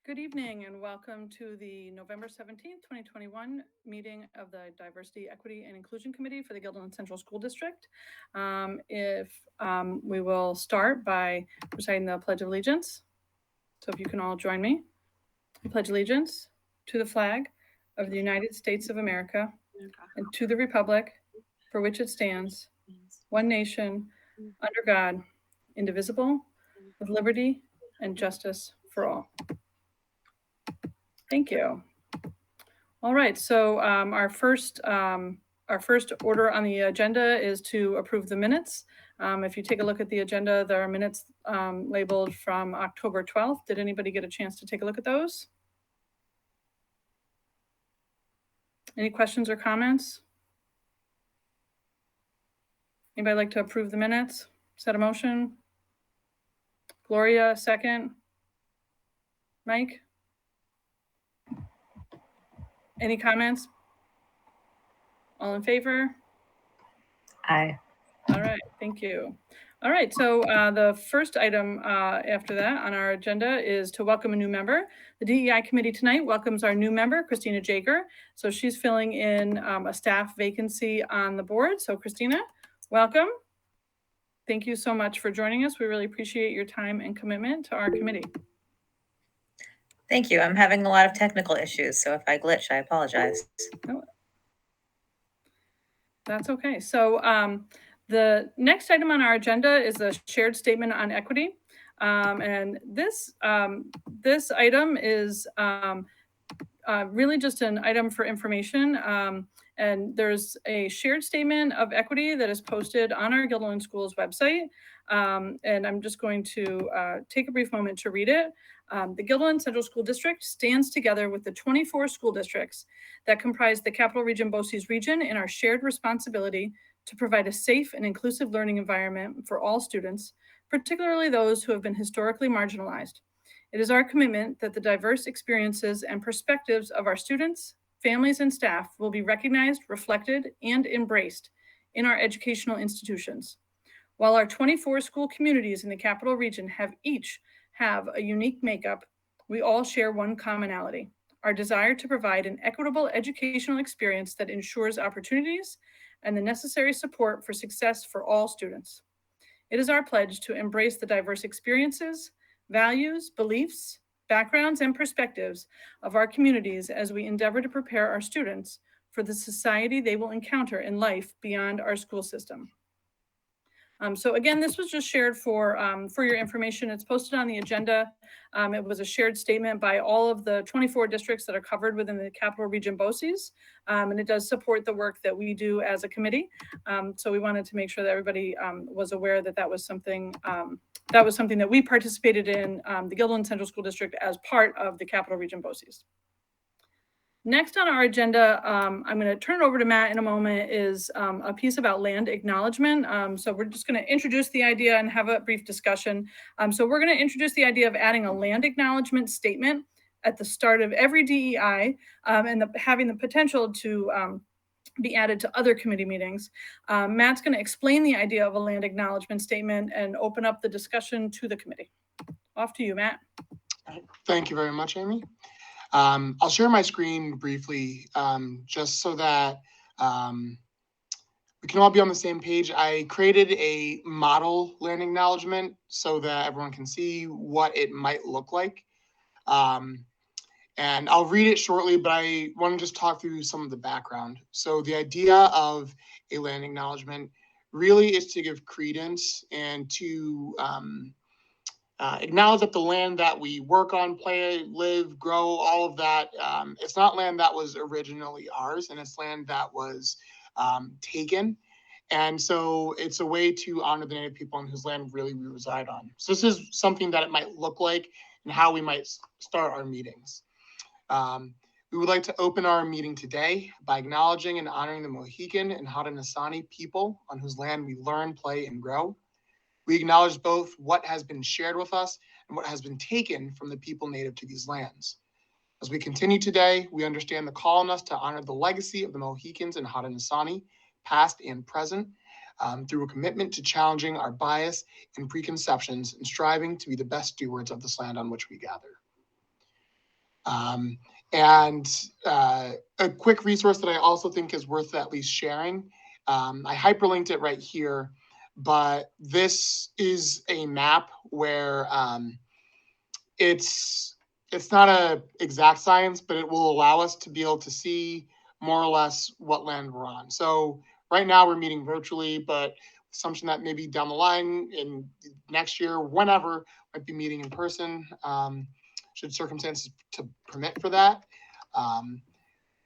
Good evening and welcome to the November 17th, 2021 meeting of the Diversity, Equity, and Inclusion Committee for the Guilderland Central School District. We will start by reciting the Pledge of Allegiance. So if you can all join me. I pledge allegiance to the flag of the United States of America and to the republic for which it stands, one nation, under God, indivisible, with liberty and justice for all. Thank you. All right, so our first order on the agenda is to approve the minutes. If you take a look at the agenda, there are minutes labeled from October 12th. Did anybody get a chance to take a look at those? Any questions or comments? Anybody like to approve the minutes? Set a motion? Gloria, second? Mike? Any comments? All in favor? Aye. All right, thank you. All right, so the first item after that on our agenda is to welcome a new member. The DEI Committee tonight welcomes our new member, Christina Jager. So she's filling in a staff vacancy on the board. So Christina, welcome. Thank you so much for joining us. We really appreciate your time and commitment to our committee. Thank you. I'm having a lot of technical issues, so if I glitch, I apologize. Oh, that's okay. So the next item on our agenda is a shared statement on equity. And this item is really just an item for information. And there's a shared statement of equity that is posted on our Guilderland Schools website. And I'm just going to take a brief moment to read it. The Guilderland Central School District stands together with the 24 school districts that comprise the Capital Region BOCES region in our shared responsibility to provide a safe and inclusive learning environment for all students, particularly those who have been historically marginalized. It is our commitment that the diverse experiences and perspectives of our students, families, and staff will be recognized, reflected, and embraced in our educational institutions. While our 24 school communities in the Capital Region each have a unique makeup, we all share one commonality: our desire to provide an equitable educational experience that ensures opportunities and the necessary support for success for all students. It is our pledge to embrace the diverse experiences, values, beliefs, backgrounds, and perspectives of our communities as we endeavor to prepare our students for the society they will encounter in life beyond our school system. So again, this was just shared for your information. It's posted on the agenda. It was a shared statement by all of the 24 districts that are covered within the Capital Region BOCES, and it does support the work that we do as a committee. So we wanted to make sure that everybody was aware that that was something that we participated in the Guilderland Central School District as part of the Capital Region BOCES. Next on our agenda, I'm going to turn it over to Matt in a moment, is a piece about land acknowledgement. So we're just going to introduce the idea and have a brief discussion. So we're going to introduce the idea of adding a land acknowledgement statement at the start of every DEI and having the potential to be added to other committee meetings. Matt's going to explain the idea of a land acknowledgement statement and open up the discussion to the committee. Off to you, Matt. Thank you very much, Amy. I'll share my screen briefly just so that we can all be on the same page. I created a model land acknowledgement so that everyone can see what it might look like. And I'll read it shortly, but I want to just talk through some of the background. So the idea of a land acknowledgement really is to give credence and to acknowledge that the land that we work on, play, live, grow, all of that, it's not land that was originally ours, and it's land that was taken. And so it's a way to honor the Native people on whose land really we reside on. So this is something that it might look like and how we might start our meetings. We would like to open our meeting today by acknowledging and honoring the Mohican and Haudenosaunee people on whose land we learn, play, and grow. We acknowledge both what has been shared with us and what has been taken from the people native to these lands. As we continue today, we understand the call on us to honor the legacy of the Mohicans and Haudenosaunee, past and present, through a commitment to challenging our bias and preconceptions and striving to be the best stewards of this land on which we gather. And a quick resource that I also think is worth at least sharing. I hyperlinked it right here, but this is a map where it's not a exact science, but it will allow us to be able to see more or less what land we're on. So right now we're meeting virtually, but assumption that maybe down the line in next year, whenever, might be meeting in person, should circumstances to permit for that.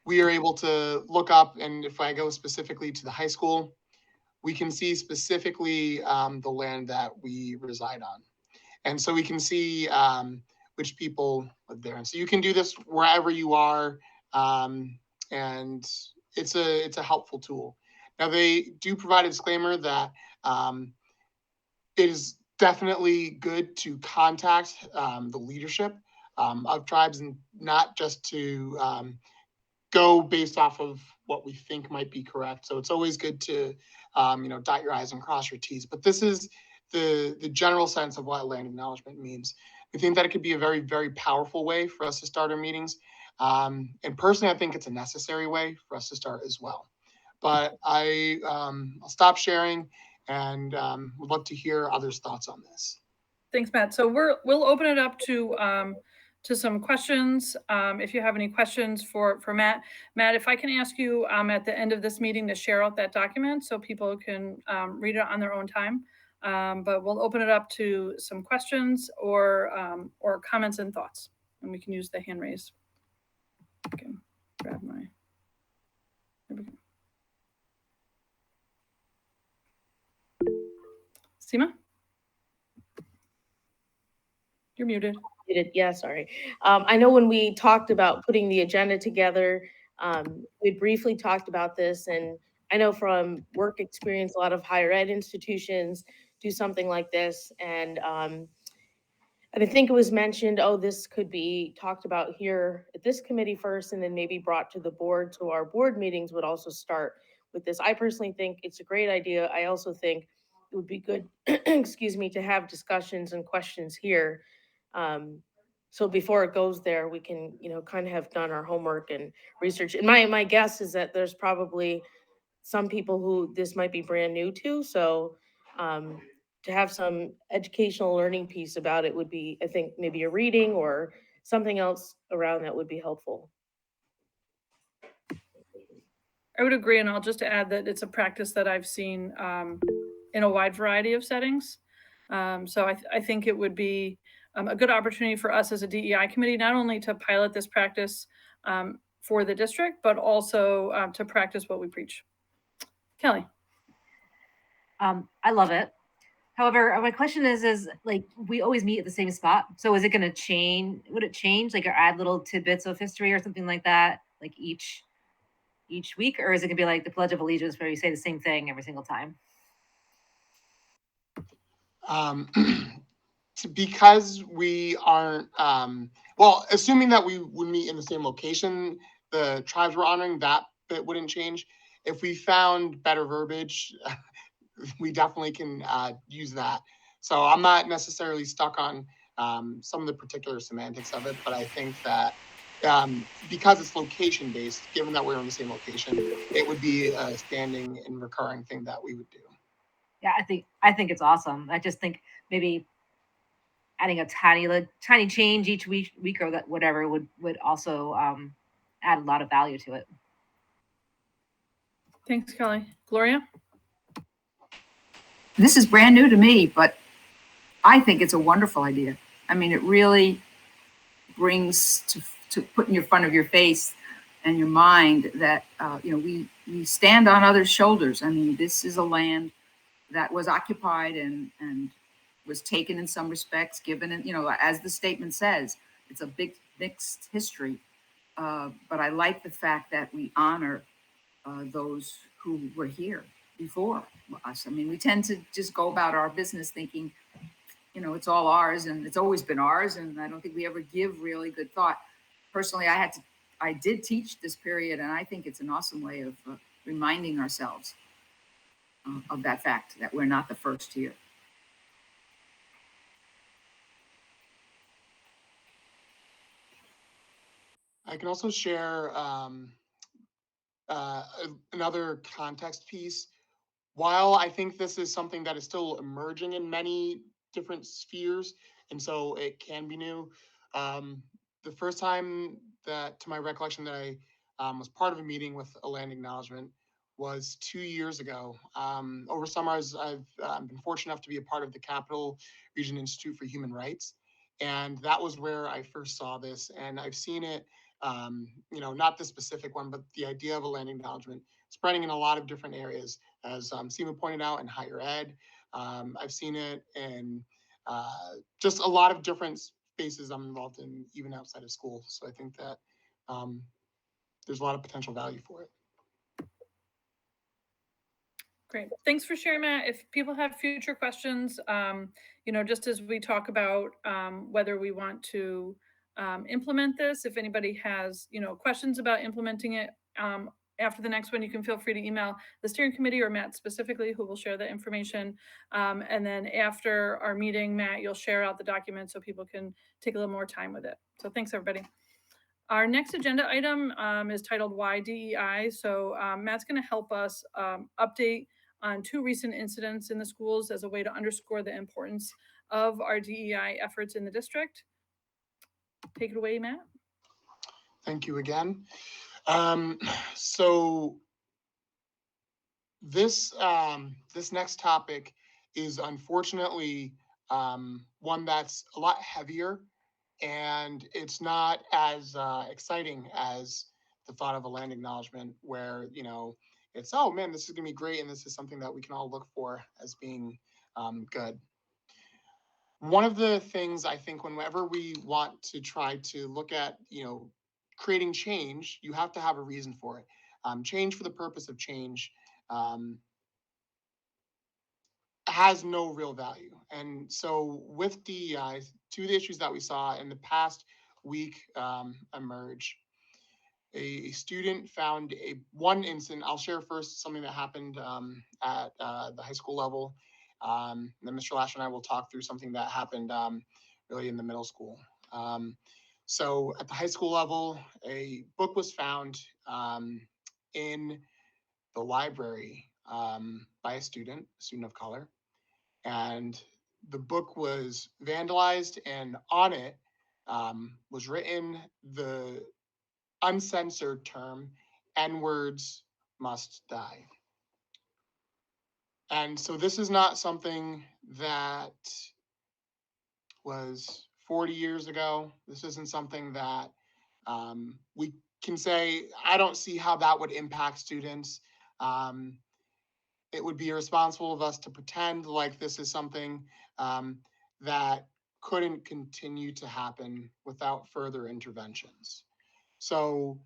We are able to look up, and if I go specifically to the high school, we can see specifically the land that we reside on. And so we can see which people live there. And so you can do this wherever you are, and it's a helpful tool. Now, they do provide a disclaimer that it is definitely good to contact the leadership of tribes, and not just to go based off of what we think might be correct. So it's always good to dot your I's and cross your T's. But this is the general sense of what land acknowledgement means. I think that it could be a very, very powerful way for us to start our meetings. And personally, I think it's a necessary way for us to start as well. But I'll stop sharing, and would love to hear others' thoughts on this. Thanks, Matt. So we'll open it up to some questions. If you have any questions for Matt. Matt, if I can ask you at the end of this meeting to share out that document so people can read it on their own time. But we'll open it up to some questions or comments and thoughts, and we can use the hand raise. Okay, grab my. There we go. Seema? You're muted. Yeah, sorry. I know when we talked about putting the agenda together, we briefly talked about this, and I know from work experience, a lot of higher ed institutions do something like this, and I think it was mentioned, oh, this could be talked about here at this committee first, and then maybe brought to the board, so our board meetings would also start with this. I personally think it's a great idea. I also think it would be good, excuse me, to have discussions and questions here. So before it goes there, we can, kind of have done our homework and research. And my guess is that there's probably some people who this might be brand new to. So to have some educational learning piece about it would be, I think, maybe a reading or something else around that would be helpful. I would agree, and I'll just add that it's a practice that I've seen in a wide variety of settings. So I think it would be a good opportunity for us as a DEI committee, not only to pilot this practice for the district, but also to practice what we preach. Kelly. I love it. However, my question is like, we always meet at the same spot. So is it going to change? Would it change, like, or add little tidbits of history or something like that, like each week? Or is it going to be like the Pledge of Allegiance where you say the same thing every single time? Because we aren't, well, assuming that we would meet in the same location, the tribes we're honoring, that bit wouldn't change. If we found better verbiage, we definitely can use that. So I'm not necessarily stuck on some of the particular semantics of it, but I think that because it's location based, given that we're in the same location, it would be a standing and recurring thing that we would do. Yeah, I think it's awesome. I just think maybe adding a tiny change each week or that whatever would also add a lot of value to it. Thanks, Kelly. Gloria? This is brand new to me, but I think it's a wonderful idea. I mean, it really brings to put in your front of your face and your mind that, we stand on others' shoulders. I mean, this is a land that was occupied and was taken in some respects, given, as the statement says, it's a big mixed history. But I like the fact that we honor those who were here before us. I mean, we tend to just go about our business thinking, it's all ours and it's always been ours. And I don't think we ever give really good thought. Personally, I did teach this period, and I think it's an awesome way of reminding ourselves of that fact that we're not the first here. I can also share another context piece. While I think this is something that is still emerging in many different spheres, and so it can be new, the first time that, to my recollection, that I was part of a meeting with a land acknowledgement was 2 years ago. Over summers, I've been fortunate enough to be a part of the Capital Region Institute for Human Rights, and that was where I first saw this. And I've seen it, not the specific one, but the idea of a land acknowledgement spreading in a lot of different areas, as Seema pointed out, in higher ed. I've seen it in just a lot of different spaces I'm involved in, even outside of school. So I think that there's a lot of potential value for it. Great. Thanks for sharing, Matt. If people have future questions, just as we talk about whether we want to implement this, if anybody has, questions about implementing it after the next one, you can feel free to email the steering committee or Matt specifically, who will share the information. And then after our meeting, Matt, you'll share out the document so people can take a little more time with it. So thanks, everybody. Our next agenda item is titled Why DEI. So Matt's going to help us update on 2 recent incidents in the schools as a way to underscore the importance of our DEI efforts in the district. Take it away, Matt. Thank you again. So this next topic is unfortunately one that's a lot heavier, and it's not as exciting as the thought of a land acknowledgement, where it's, oh man, this is gonna be great, and this is something that we can all look for as being good. One of the things I think, whenever we want to try to look at creating change, you have to have a reason for it. Change for the purpose of change has no real value. And so with DEI, 2 of the issues that we saw in the past week emerge. A student found one incident. I'll share first something that happened at the high school level. Then Mr. Lasher and I will talk through something that happened really in the middle school. So at the high school level, a book was found in the library by a student of color. And the book was vandalized, and on it was written the uncensored term, "N-words must die." And so this is not something that was 40 years ago. This isn't something that we can say, I don't see how that would impact students. It would be irresponsible of us to pretend like this is something that couldn't continue to happen without further interventions. So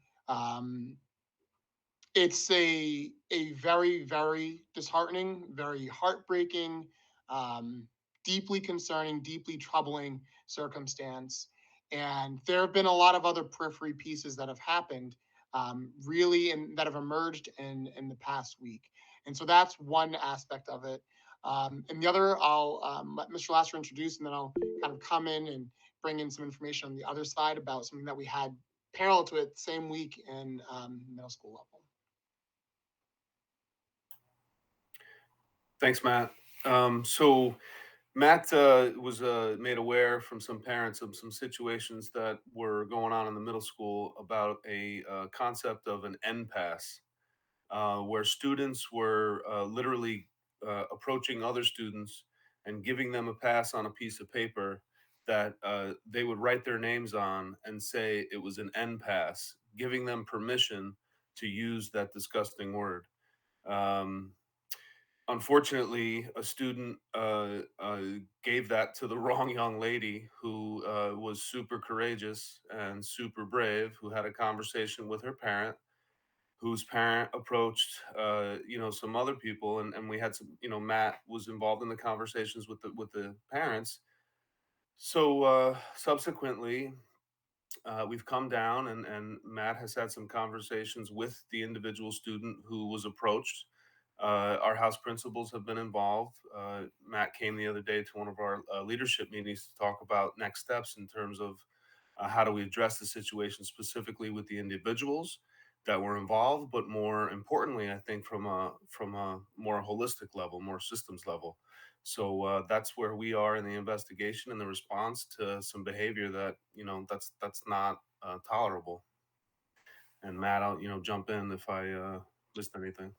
it's a very, very disheartening, very heartbreaking, deeply concerning, deeply troubling circumstance. And there have been a lot of other periphery pieces that have happened that have emerged in the past week. And so that's one aspect of it. And the other, I'll let Mr. Lasser introduce, and then I'll kind of come in and bring in some information on the other side about something that we had parallel to it same week in middle school level. Thanks, Matt. So Matt was made aware from some parents of some situations that were going on in the middle school about a concept of an NPAS, where students were literally approaching other students and giving them a pass on a piece of paper that they would write their names on and say it was an NPAS, giving them permission to use that disgusting word. Unfortunately, a student gave that to the wrong young lady, who was super courageous and super brave, who had a conversation with her parent, whose parent approached some other people, and we had some, Matt was involved in the conversations with the parents. So subsequently, we've come down, and Matt has had some conversations with the individual student who was approached. Our house principals have been involved. Matt came the other day to one of our leadership meetings to talk about next steps in terms of How do we address the situation specifically with the individuals that were involved, but more importantly, I think from a more holistic level, more systems level. So that's where we are in the investigation and the response to some behavior that that's not tolerable. And Matt, I'll jump in if I missed anything.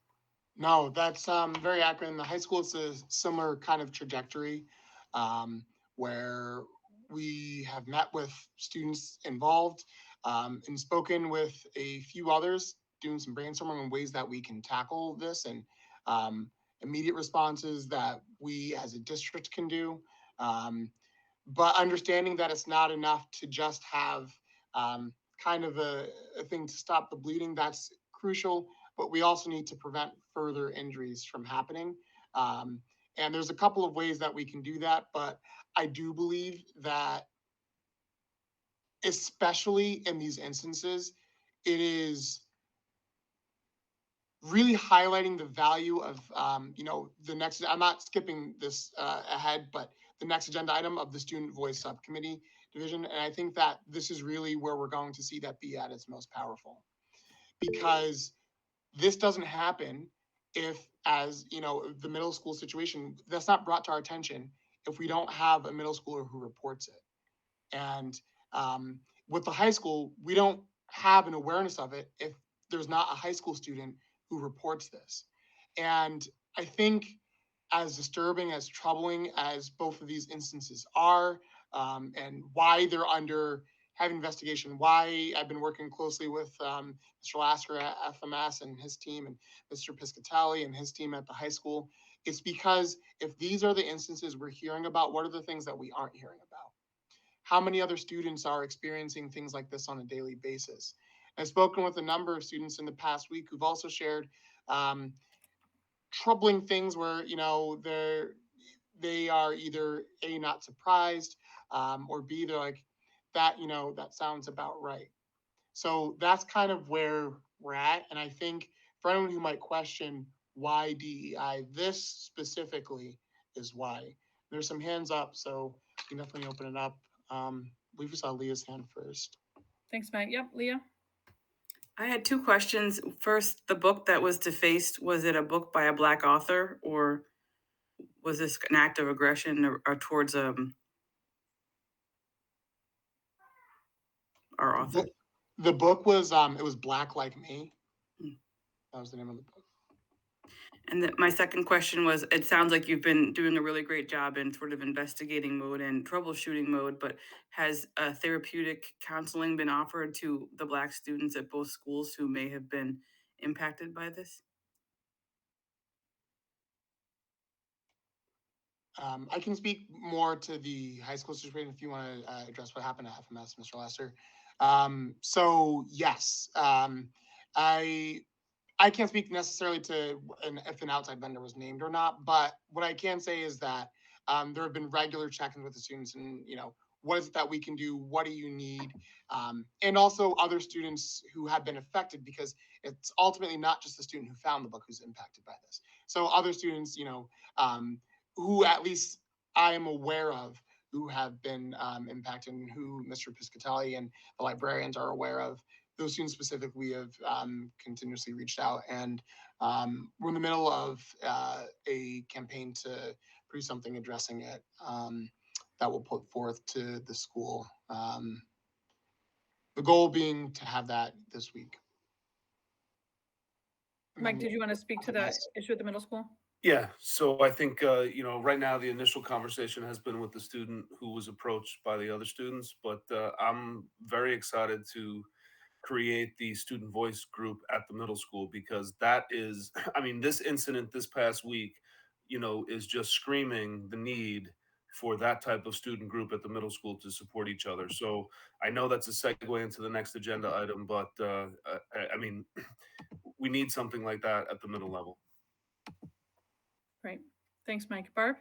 No, that's very accurate. In the high school, it's a similar kind of trajectory where we have met with students involved and spoken with a few others, doing some brainstorming on ways that we can tackle this and immediate responses that we as a district can do. But understanding that it's not enough to just have kind of a thing to stop the bleeding, that's crucial, but we also need to prevent further injuries from happening. And there's a couple of ways that we can do that, but I do believe that, especially in these instances, it is really highlighting the value of, the next, I'm not skipping this ahead, but the next agenda item of the Student Voice Subcommittee division. And I think that this is really where we're going to see that be at its most powerful, because this doesn't happen if, as the middle school situation, that's not brought to our attention if we don't have a middle schooler who reports it. And with the high school, we don't have an awareness of it if there's not a high school student who reports this. And I think, as disturbing, as troubling as both of these instances are, and why they're under heavy investigation, why I've been working closely with Mr. Lasker at FMS and his team, and Mr. Piscatelli and his team at the high school, it's because if these are the instances we're hearing about, what are the things that we aren't hearing about? How many other students are experiencing things like this on a daily basis? I've spoken with a number of students in the past week who've also shared troubling things where they are either A, not surprised, or B, they're like, that sounds about right. So that's kind of where we're at. And I think for anyone who might question why DEI, this specifically is why. There's some hands up, so you can definitely open it up. We saw Leah's hand first. Thanks, Matt. Yep, Leah. I had two questions. First, the book that was defaced, was it a book by a Black author, or was this an act of aggression or towards our author? The book was it was Black Like Me. That was the name of the book. And my second question was, it sounds like you've been doing a really great job in sort of investigating mode and troubleshooting mode, but has therapeutic counseling been offered to the Black students at both schools who may have been impacted by this? I can speak more to the high school situation if you want to address what happened at FMS, Mr. Lester. So yes, I can't speak necessarily to if an outside vendor was named or not, but what I can say is that there have been regular check-ins with the students, and what is it that we can do? What do you need? And also other students who have been affected, because it's ultimately not just the student who found the book who's impacted by this. So other students, who at least I am aware of, who have been impacted, and who Mr. Piscatelli and the librarians are aware of. Those students specifically have continuously reached out, and we're in the middle of a campaign to produce something addressing it that will put forth to the school. The goal being to have that this week. Mike, did you want to speak to that issue at the middle school? Yeah, so I think, right now the initial conversation has been with the student who was approached by the other students, but I'm very excited to create the student voice group at the middle school, because that is, I mean, this incident this past week, is just screaming the need for that type of student group at the middle school to support each other. So I know that's a segue into the next agenda item, but I mean, we need something like that at the middle level. Great. Thanks, Mike. Barb?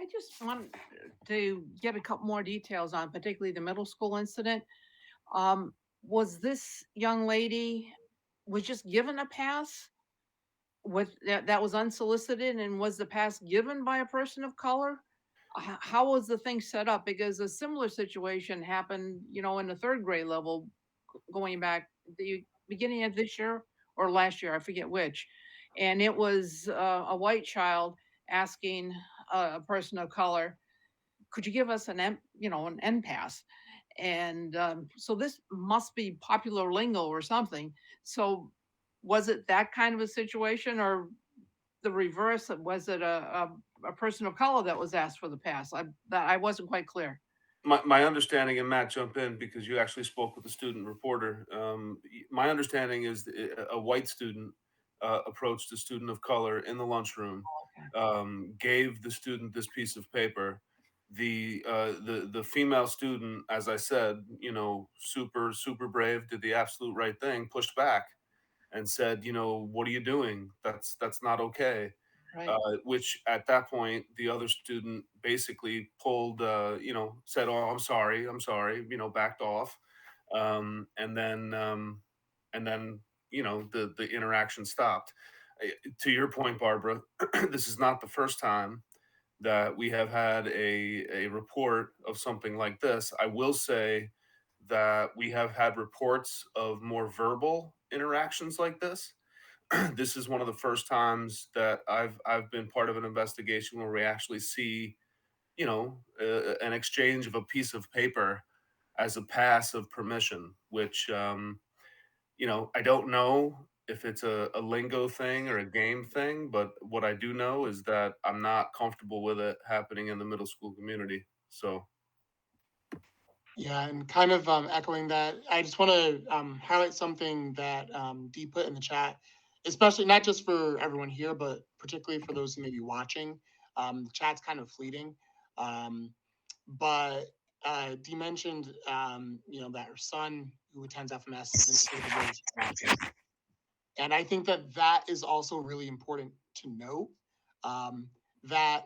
I just wanted to get a couple more details on particularly the middle school incident. Was this young lady was just given a pass that was unsolicited, and was the pass given by a person of color? how was the thing set up? Because a similar situation happened, in the third grade level, going back the beginning of this year or last year, I forget which. And it was a white child asking a person of color, could you give us an N pass? And so this must be popular lingo or something. So was it that kind of a situation, or the reverse? Was it a person of color that was asked for the pass? I wasn't quite clear. My understanding, and Matt, jump in because you actually spoke with the student reporter. My understanding is a white student approached a student of color in the lunchroom, Okay. gave the student this piece of paper. The female student, as I said, super brave, did the absolute right thing, pushed back and said, what are you doing? That's not okay. Right. Which at that point, the other student basically pulled, said, "Oh, I'm sorry," backed off, and then the interaction stopped. To your point, Barbara, this is not the first time that we have had a report of something like this. I will say that we have had reports of more verbal interactions like this. This is one of the first times that I've been part of an investigation where we actually see, an exchange of a piece of paper as a pass of permission, which I don't know if it's a lingo thing or a game thing, but what I do know is that I'm not comfortable with it happening in the middle school community. So Yeah, and kind of echoing that, I just want to highlight something that Dee put in the chat, especially not just for everyone here, but particularly for those who may be watching. The chat's kind of fleeting, but Dee mentioned, that her son who attends FMS is in state of race crisis. And I think that that is also really important to note, that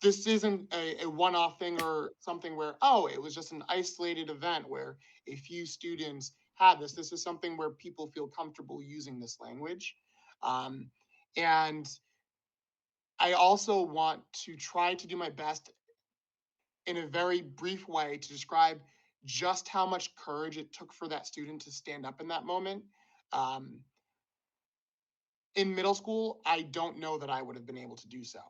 this isn't a one-off thing or something where, oh, it was just an isolated event where a few students had this. This is something where people feel comfortable using this language. Um, and I also want to try to do my best in a very brief way to describe just how much courage it took for that student to stand up in that moment. Um, in middle school, I don't know that I would have been able to do so.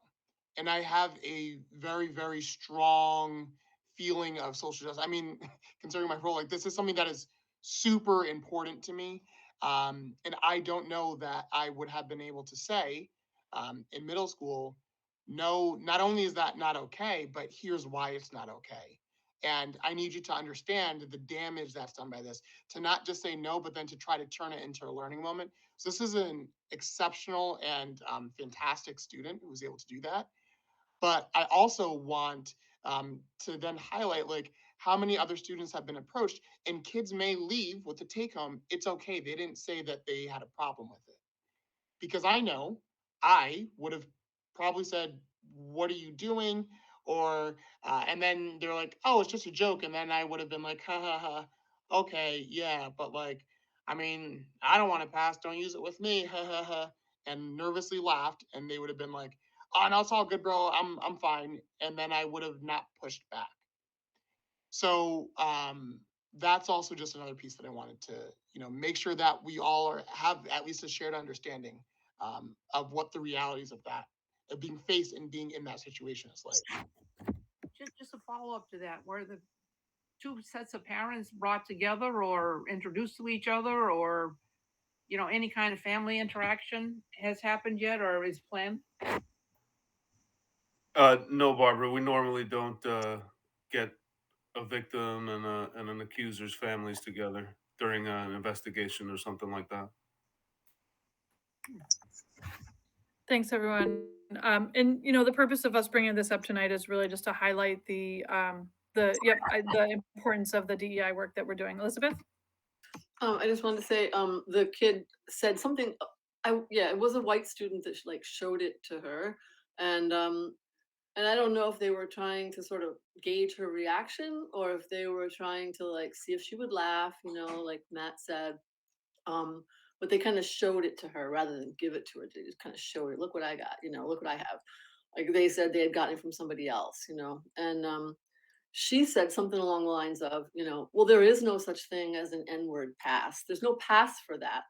And I have a very, very strong feeling of social justice. I mean, considering my role, like this is something that is super important to me. And I don't know that I would have been able to say in middle school, no, not only is that not okay, but here's why it's not okay. And I need you to understand the damage that's done by this, to not just say no, but then to try to turn it into a learning moment. So this is an exceptional and fantastic student who was able to do that. But I also want to then highlight like how many other students have been approached, and kids may leave with the take home. It's okay. They didn't say that they had a problem with it, because I know I would have probably said, "What are you doing?" Or and then they're like, "Oh, it's just a joke," and then I would have been like, "Ha ha ha, okay, yeah, but like, I mean, I don't want to pass. Don't use it with me, ha ha ha," and nervously laughed, and they would have been like, "Oh no, it's all good, bro. I'm fine," and then I would have not pushed back. So that's also just another piece that I wanted to, make sure that we all have at least a shared understanding of what the realities of that, of being faced and being in that situation is like. Just a follow up to that, were the two sets of parents brought together or introduced to each other, or any kind of family interaction has happened yet or is planned? no, Barbara, we normally don't get a victim and an accuser's families together during an investigation or something like that. Thanks, everyone. And the purpose of us bringing this up tonight is really just to highlight the importance of the DEI work that we're doing. Elizabeth? I just wanted to say, the kid said something. Yeah, it was a white student that like showed it to her, and I don't know if they were trying to sort of gauge her reaction or if they were trying to like see if she would laugh, like Matt said. But they kind of showed it to her rather than give it to her. They just kind of showed her, look what I got, look what I have. like they said they had gotten it from somebody else, and she said something along the lines of, well, there is no such thing as an N-word pass. There's no pass for that.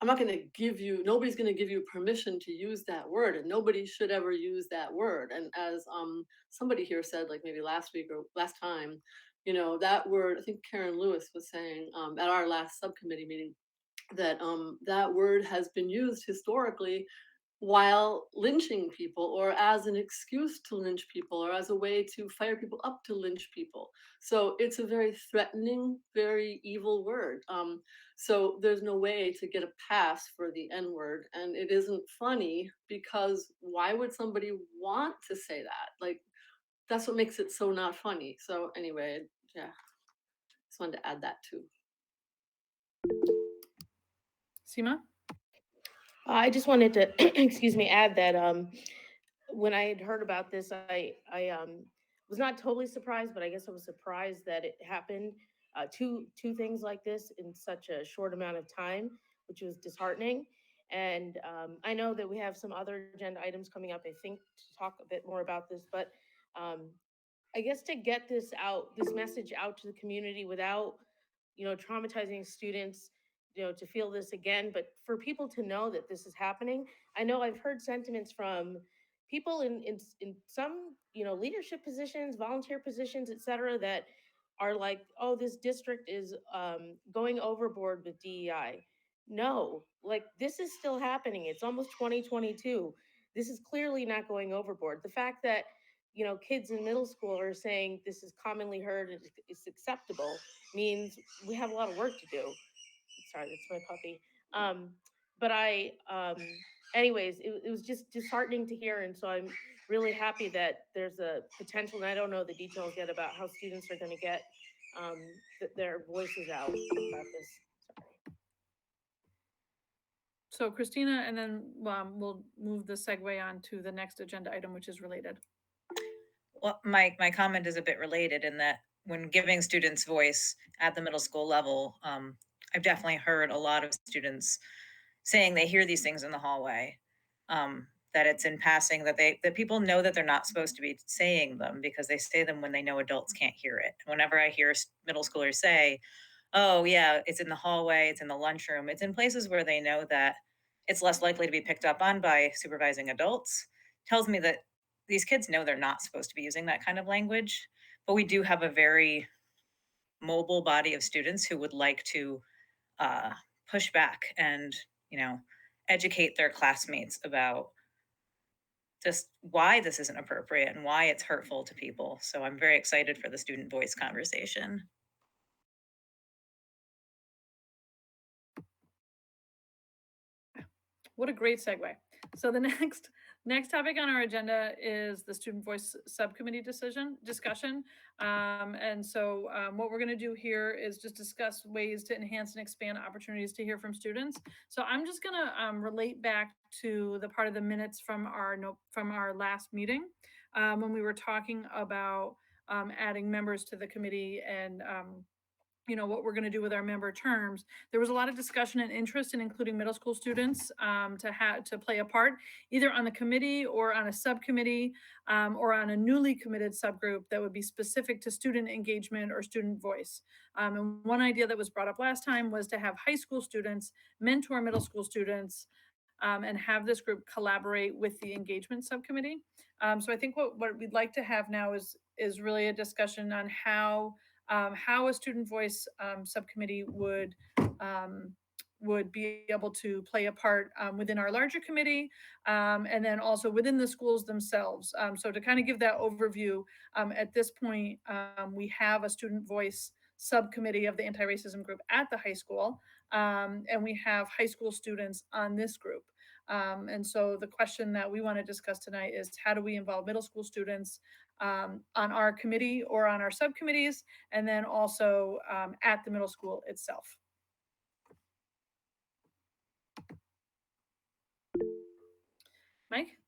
I'm not going to give you, nobody's going to give you permission to use that word, and nobody should ever use that word. And as somebody here said, like maybe last week or last time, that word, I think Karen Lewis was saying at our last subcommittee meeting, that that word has been used historically while lynching people, or as an excuse to lynch people, or as a way to fire people up to lynch people. So it's a very threatening, very evil word. So there's no way to get a pass for the N word. And it isn't funny, because why would somebody want to say that? Like, that's what makes it so not funny. So anyway, yeah, just wanted to add that too. Seema? I just wanted to, excuse me, add that when I had heard about this, I was not totally surprised, but I guess I was surprised that it happened. Two things like this in such a short amount of time, which was disheartening. And I know that we have some other agenda items coming up, I think, to talk a bit more about this, but I guess to get this message out to the community without, traumatizing students, to feel this again, but for people to know that this is happening. I know I've heard sentiments from people in some, leadership positions, volunteer positions, et cetera, that are like, oh, this district is going overboard with DEI. No, like this is still happening. It's almost 2022. This is clearly not going overboard. The fact that kids in middle school are saying this is commonly heard and it's acceptable means we have a lot of work to do. Sorry, that's my puppy. But anyways, it was just disheartening to hear. And so I'm really happy that there's a potential, and I don't know the details yet about how students are going to get their voices out about this. Sorry. So Christina, and then we'll move the segue on to the next agenda item, which is related. Well, my comment is a bit related in that when giving students voice at the middle school level, I've definitely heard a lot of students saying they hear these things in the hallway, that it's in passing, that people know that they're not supposed to be saying them because they say them when they know adults can't hear it. Whenever I hear middle schoolers say, oh yeah, it's in the hallway, it's in the lunchroom, it's in places where they know that it's less likely to be picked up on by supervising adults, tells me that these kids know they're not supposed to be using that kind of language. But we do have a very mobile body of students who would like to push back and, educate their classmates about just why this isn't appropriate and why it's hurtful to people. So I'm very excited for the student voice conversation. What a great segue. So the next topic on our agenda is the student voice subcommittee discussion. And so what we're going to do here is just discuss ways to enhance and expand opportunities to hear from students. So I'm just going to relate back to the part of the minutes from our last meeting when we were talking about adding members to the committee and what we're going to do with our member terms. There was a lot of discussion and interest in including middle school students to play a part either on the committee or on a subcommittee or on a newly committed subgroup that would be specific to student engagement or student voice. And one idea that was brought up last time was to have high school students mentor middle school students and have this group collaborate with the engagement subcommittee. So I think what we'd like to have now is really a discussion on how a student voice subcommittee would be able to play a part within our larger committee and then also within the schools themselves. So to kind of give that overview, at this point, we have a student voice subcommittee of the anti-racism group at the high school, and we have high school students on this group. And so the question that we want to discuss tonight is how do we involve middle school students on our committee or on our subcommittees, and then also at the middle school itself. Mike?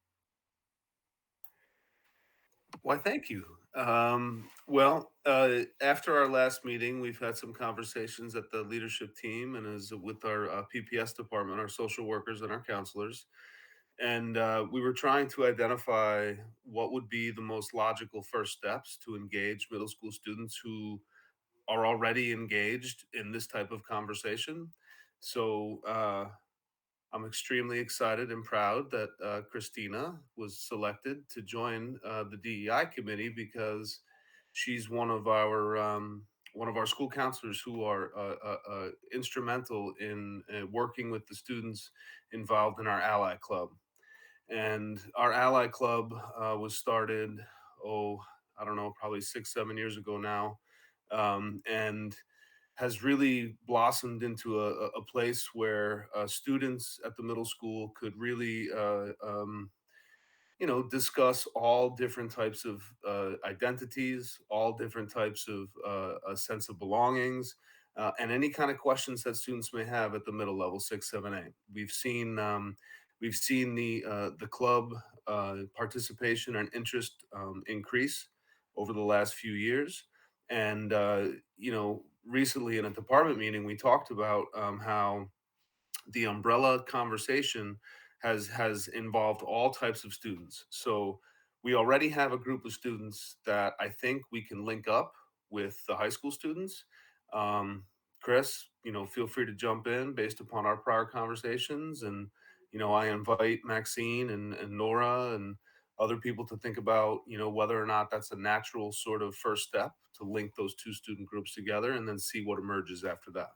Why, thank you. After our last meeting, we've had some conversations at the leadership team and as with our PPS department, our social workers and our counselors. And we were trying to identify what would be the most logical first steps to engage middle school students who are already engaged in this type of conversation. So I'm extremely excited and proud that Christina was selected to join the DEI committee because she's one of our school counselors who are instrumental in working with the students involved in our Ally Club. And our Ally Club was started, oh, I don't know, probably 6, 7 years ago now, and has really blossomed into a place where students at the middle school could really discuss all different types of identities, all different types of a sense of belongings, and any kind of questions that students may have at the middle level, 6, 7, 8. We've seen the club participation and interest increase over the last few years, and recently in a department meeting, we talked about how the umbrella conversation has involved all types of students. So we already have a group of students that I think we can link up with the high school students. Um, Chris, feel free to jump in based upon our prior conversations, and I invite Maxine and Nora and other people to think about whether or not that's a natural sort of first step to link those two student groups together, and then see what emerges after that.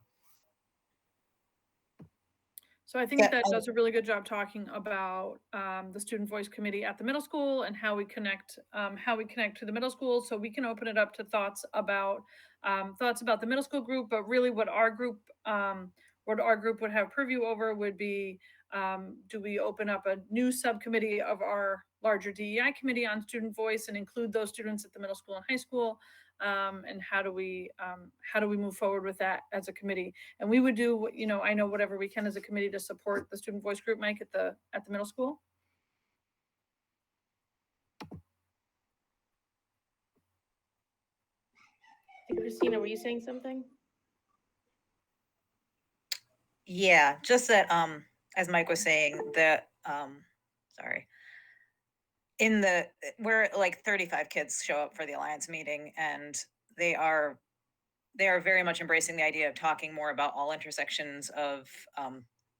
So I think that does a really good job talking about the Student Voice Committee at the middle school and how we connect to the middle school. So we can open it up to thoughts about the middle school group, but really what our group would have purview over would be, do we open up a new subcommittee of our larger DEI committee on student voice and include those students at the middle school and high school? And how do we move forward with that as a committee? And we would do, I know whatever we can as a committee to support the student voice group, Mike, at the middle school. Christina, were you saying something? Yeah, just that as Mike was saying, that sorry. We're like 35 kids show up for the Alliance meeting, and they are very much embracing the idea of talking more about all intersections of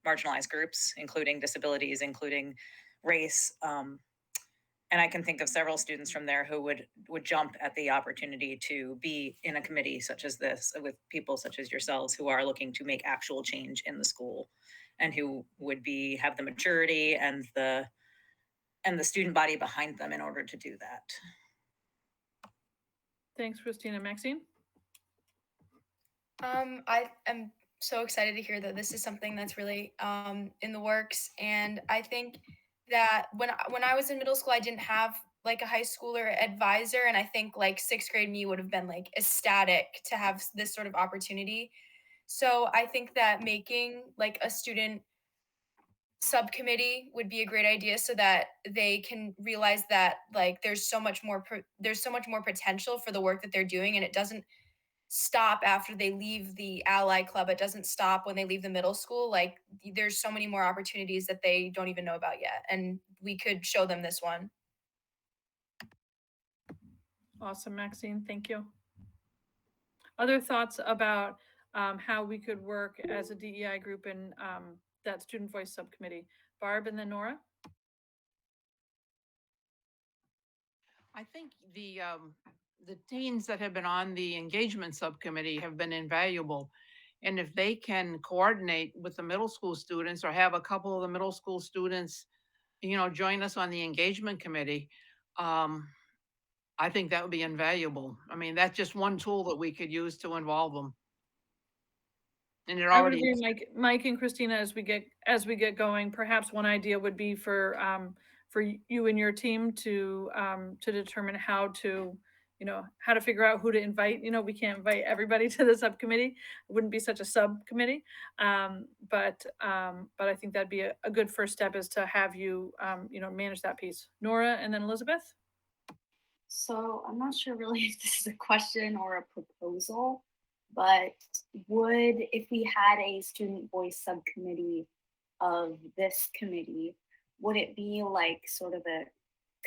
marginalized groups, including disabilities, including race. And I can think of several students from there who would jump at the opportunity to be in a committee such as this with people such as yourselves who are looking to make actual change in the school, and who would have the maturity and the student body behind them in order to do that. Thanks, Christina. Maxine? I am so excited to hear that this is something that's really in the works. And I think that when I was in middle school, I didn't have like a high schooler advisor. And I think like sixth grade me would have been like ecstatic to have this sort of opportunity. So I think that making like a student subcommittee would be a great idea so that they can realize that like there's so much more potential for the work that they're doing, and it doesn't stop after they leave the Ally Club. It doesn't stop when they leave the middle school. Like there's so many more opportunities that they don't even know about yet, and we could show them this one. Awesome, Maxine. Thank you. Other thoughts about how we could work as a DEI group in that student voice subcommittee? Barb and then Nora? I think the teens that have been on the engagement subcommittee have been invaluable. And if they can coordinate with the middle school students, or have a couple of the middle school students, join us on the engagement committee, I think that would be invaluable. I mean, that's just one tool that we could use to involve them. And it I would already agree, Mike and Christina, as we get going, perhaps one idea would be for you and your team to determine how to figure out who to invite. We can't invite everybody to the subcommittee. It wouldn't be such a subcommittee. But I think that'd be a good first step, is to have you manage that piece. Nora and then Elizabeth. So I'm not sure really if this is a question or a proposal, but if we had a student voice subcommittee of this committee, would it be like sort of a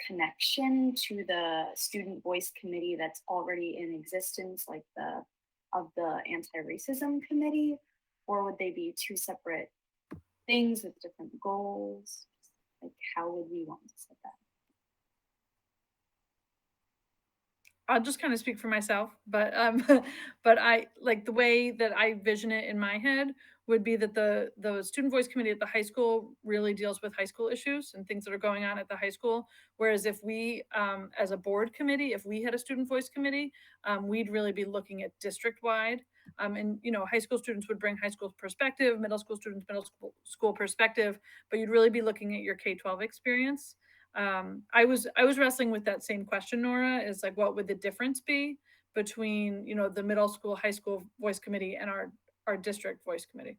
connection to the student voice committee that's already in existence, like the anti-racism committee, or would they be two separate things with different goals? Like, how would we want to set that? I'll just kind of speak for myself, but but I like the way that I vision it in my head would be that the student voice committee at the high school really deals with high school issues and things that are going on at the high school. Whereas if we, as a board committee, if we had a student voice committee, we'd really be looking at district wide. And high school students would bring high school perspective, middle school students school perspective, but you'd really be looking at your K-12 experience. I was wrestling with that same question, Nora, is like, what would the difference be between, the middle school, high school voice committee and our district voice committee?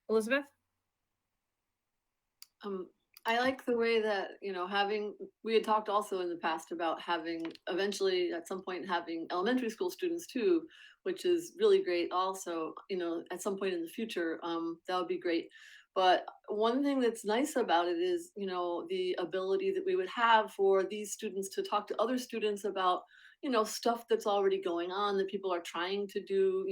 Elizabeth? I like the way that, we had talked also in the past about having, eventually at some point having elementary school students too, which is really great also, at some point in the future, that would be great. But one thing that's nice about it is, the ability that we would have for these students to talk to other students about, stuff that's already going on that people are trying to do,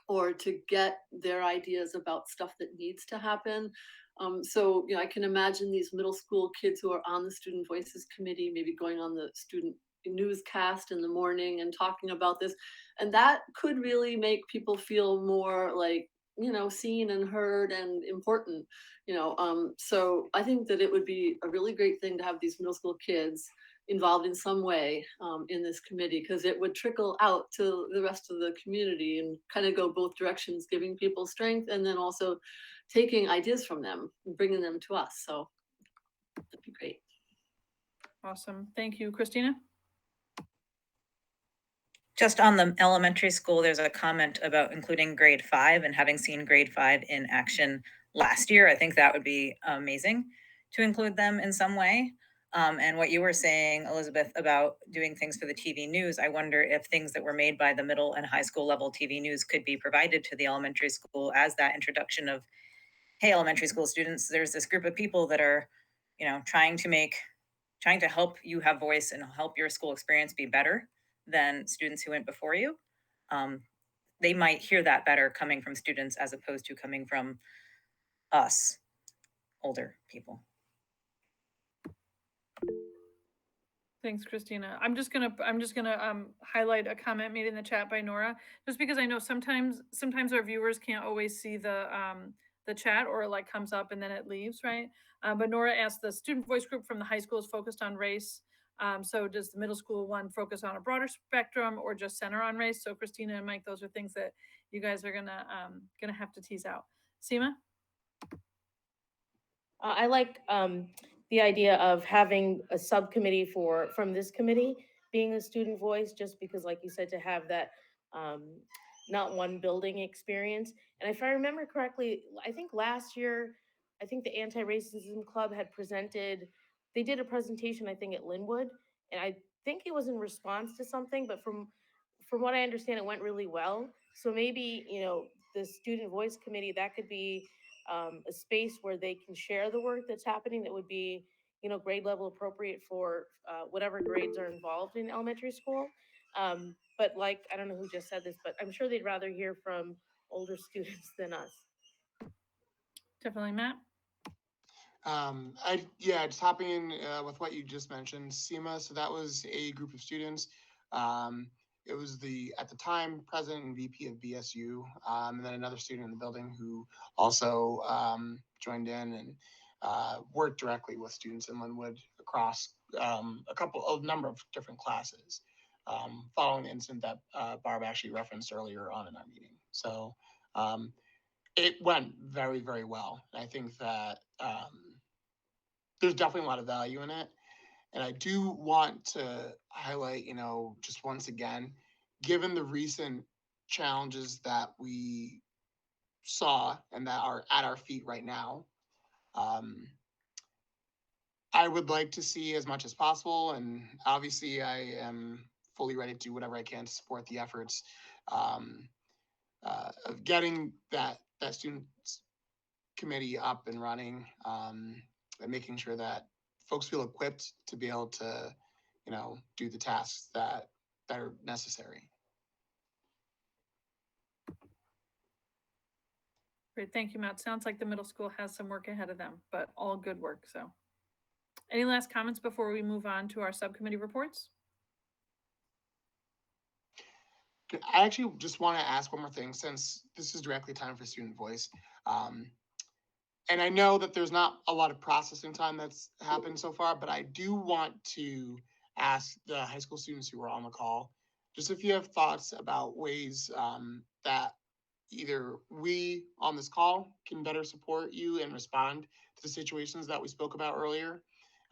or to get their ideas about stuff that needs to happen. So, I can imagine these middle school kids who are on the Student Voices Committee, maybe going on the student newscast in the morning and talking about this. And that could really make people feel more like, seen and heard and important, so I think that it would be a really great thing to have these middle school kids involved in some way in this committee, because it would trickle out to the rest of the community and kind of go both directions, giving people strength and then also taking ideas from them and bringing them to us. So that'd be great. Awesome. Thank you. Christina? Just on the elementary school, there's a comment about including grade 5 and having seen grade 5 in action last year. I think that would be amazing to include them in some way. And what you were saying, Elizabeth, about doing things for the TV news, I wonder if things that were made by the middle and high school level TV news could be provided to the elementary school as that introduction of, hey, elementary school students, there's this group of people that are, trying to help you have voice and help your school experience be better than students who went before you. They might hear that better coming from students as opposed to coming from us, older people. Thanks, Christina. I'm just gonna highlight a comment made in the chat by Nora, just because I know sometimes our viewers can't always see the chat, or it like comes up and then it leaves, right? But Nora asked, the student voice group from the high school is focused on race. So does the middle school one focus on a broader spectrum or just center on race? So Christina and Mike, those are things that you guys are gonna have to tease out. Seema? I like the idea of having a subcommittee from this committee being a student voice, just because, like you said, to have that not one building experience. And if I remember correctly, I think last year, I think the Anti-Racism Club had they did a presentation, I think at Linwood, and I think it was in response to something, but from what I understand, it went really well. So maybe, the student voice committee, that could be a space where they can share the work that's happening that would be, grade level appropriate for whatever grades are involved in elementary school. But like, I don't know who just said this, but I'm sure they'd rather hear from older students than us. Definitely, Matt. Just hopping in with what you just mentioned, Seema. So that was a group of students. It was at the time, president and VP of BSU, and then another student in the building who also joined in and worked directly with students in Linwood across a number of different classes, following the incident that Barb actually referenced earlier on in our meeting. So it went very, very well. I think that there's definitely a lot of value in it. And I do want to highlight, just once again, given the recent challenges that we saw and that are at our feet right now, I would like to see as much as possible. And obviously I am fully ready to do whatever I can to support the efforts of getting that student committee up and running and making sure that folks feel equipped to be able to, do the tasks that are necessary. Great, thank you, Matt. Sounds like the middle school has some work ahead of them, but all good work, so. Any last comments before we move on to our subcommittee reports? I actually just want to ask one more thing, since this is directly time for student voice. And I know that there's not a lot of processing time that's happened so far, but I do want to ask the high school students who are on the call, just if you have thoughts about ways that either we on this call can better support you and respond to the situations that we spoke about earlier,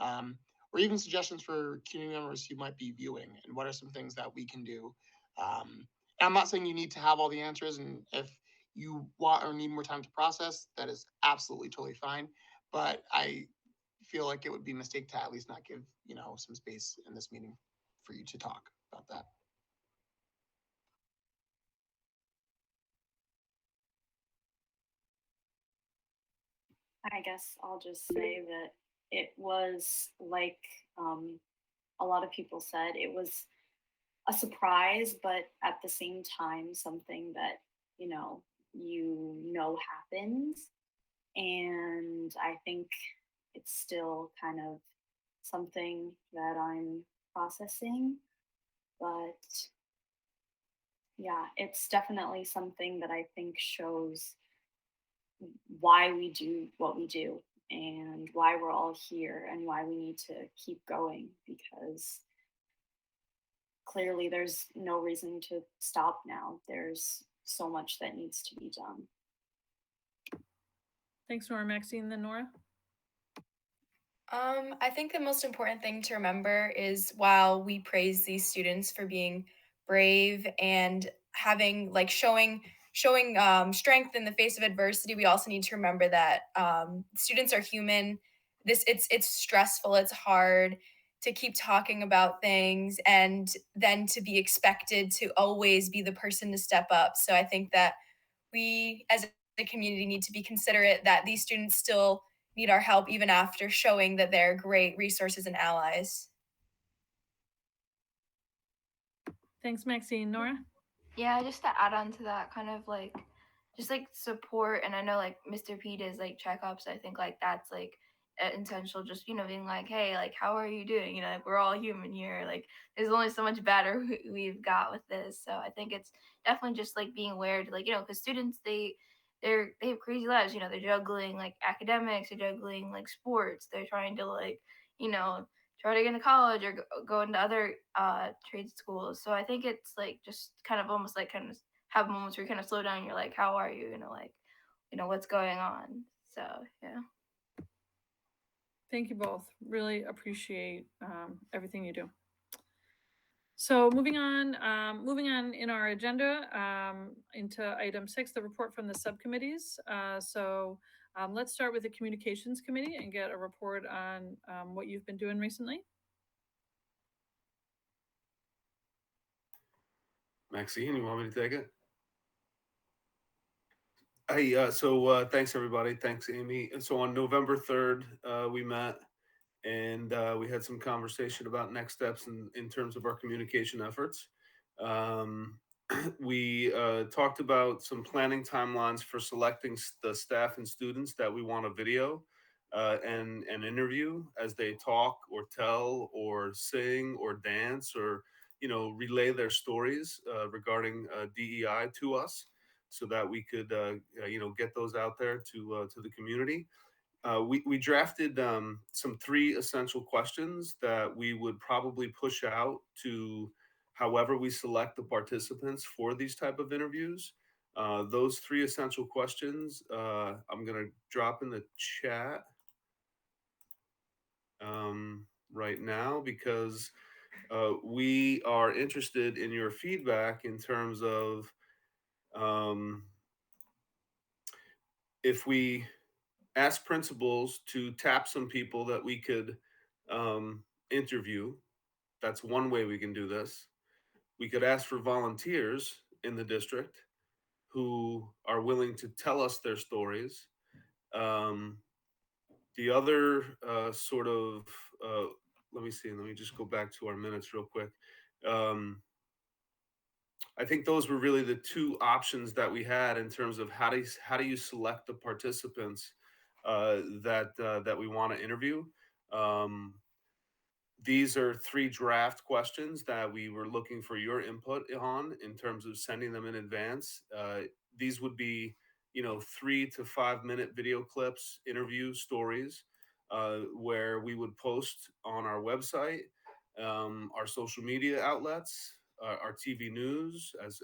or even suggestions for community members who might be viewing, and what are some things that we can do. I'm not saying you need to have all the answers, and if you want or need more time to process, that is absolutely totally fine. But I feel like it would be a mistake to at least not give, some space in this meeting for you to talk about that. I guess I'll just say that it was like a lot of people said, it was a surprise, but at the same time, something that, happens. And I think it's still kind of something that I'm processing. But yeah, it's definitely something that I think shows why we do what we do and why we're all here and why we need to keep going, because clearly there's no reason to stop now. There's so much that needs to be done. Thanks, Nora. Maxine, then Nora. I think the most important thing to remember is while we praise these students for being brave and having showing strength in the face of adversity, we also need to remember that students are human. It's stressful. It's hard to keep talking about things and then to be expected to always be the person to step up. So I think that we as a community need to be considerate that these students still need our help even after showing that they're great resources and allies. Thanks, Maxine. Nora? Yeah, just to add on to that, kind of just support. And I know Mr. P does checkups. I think that's intentional, just being hey, how are you doing? We're all human here. There's only so much better we've got with this. So I think it's definitely just being aware to because students they have crazy lives. They're juggling academics, they're juggling sports, they're trying to try to get into college or go into other trade schools. So I think it's just kind of almost kind of have moments where you kind of slow down and you're how are you? What's going on? So yeah. Thank you both. Really appreciate everything you do. So moving on in our agenda into item 6, the report from the subcommittees. Let's start with the communications committee and get a report on what you've been doing recently. Maxine, you want me to take it? Hey, thanks everybody. Thanks, Amy. And so on November 3rd, we met and we had some conversation about next steps in terms of our communication efforts. We talked about some planning timelines for selecting the staff and students that we want to video and interview as they talk or tell or sing or dance or relay their stories regarding DEI to us, so that we could get those out there to the community. We drafted some 3 essential questions that we would probably push out to however we select the participants for these type of interviews. Those 3 essential questions I'm going to drop in the chat right now, because we are interested in your feedback in terms of if we ask principals to tap some people that we could interview. That's one way we can do this. We could ask for volunteers in the district who are willing to tell us their stories. The other sort of, let me see, let me just go back to our minutes real quick. I think those were really the two options that we had in terms of how do you select the participants that we want to interview. Um, these are three draft questions that we were looking for your input on in terms of sending them in advance. These would be, 3 to 5 minute video clips, interview stories, where we would post on our website, our social media outlets, our TV news, as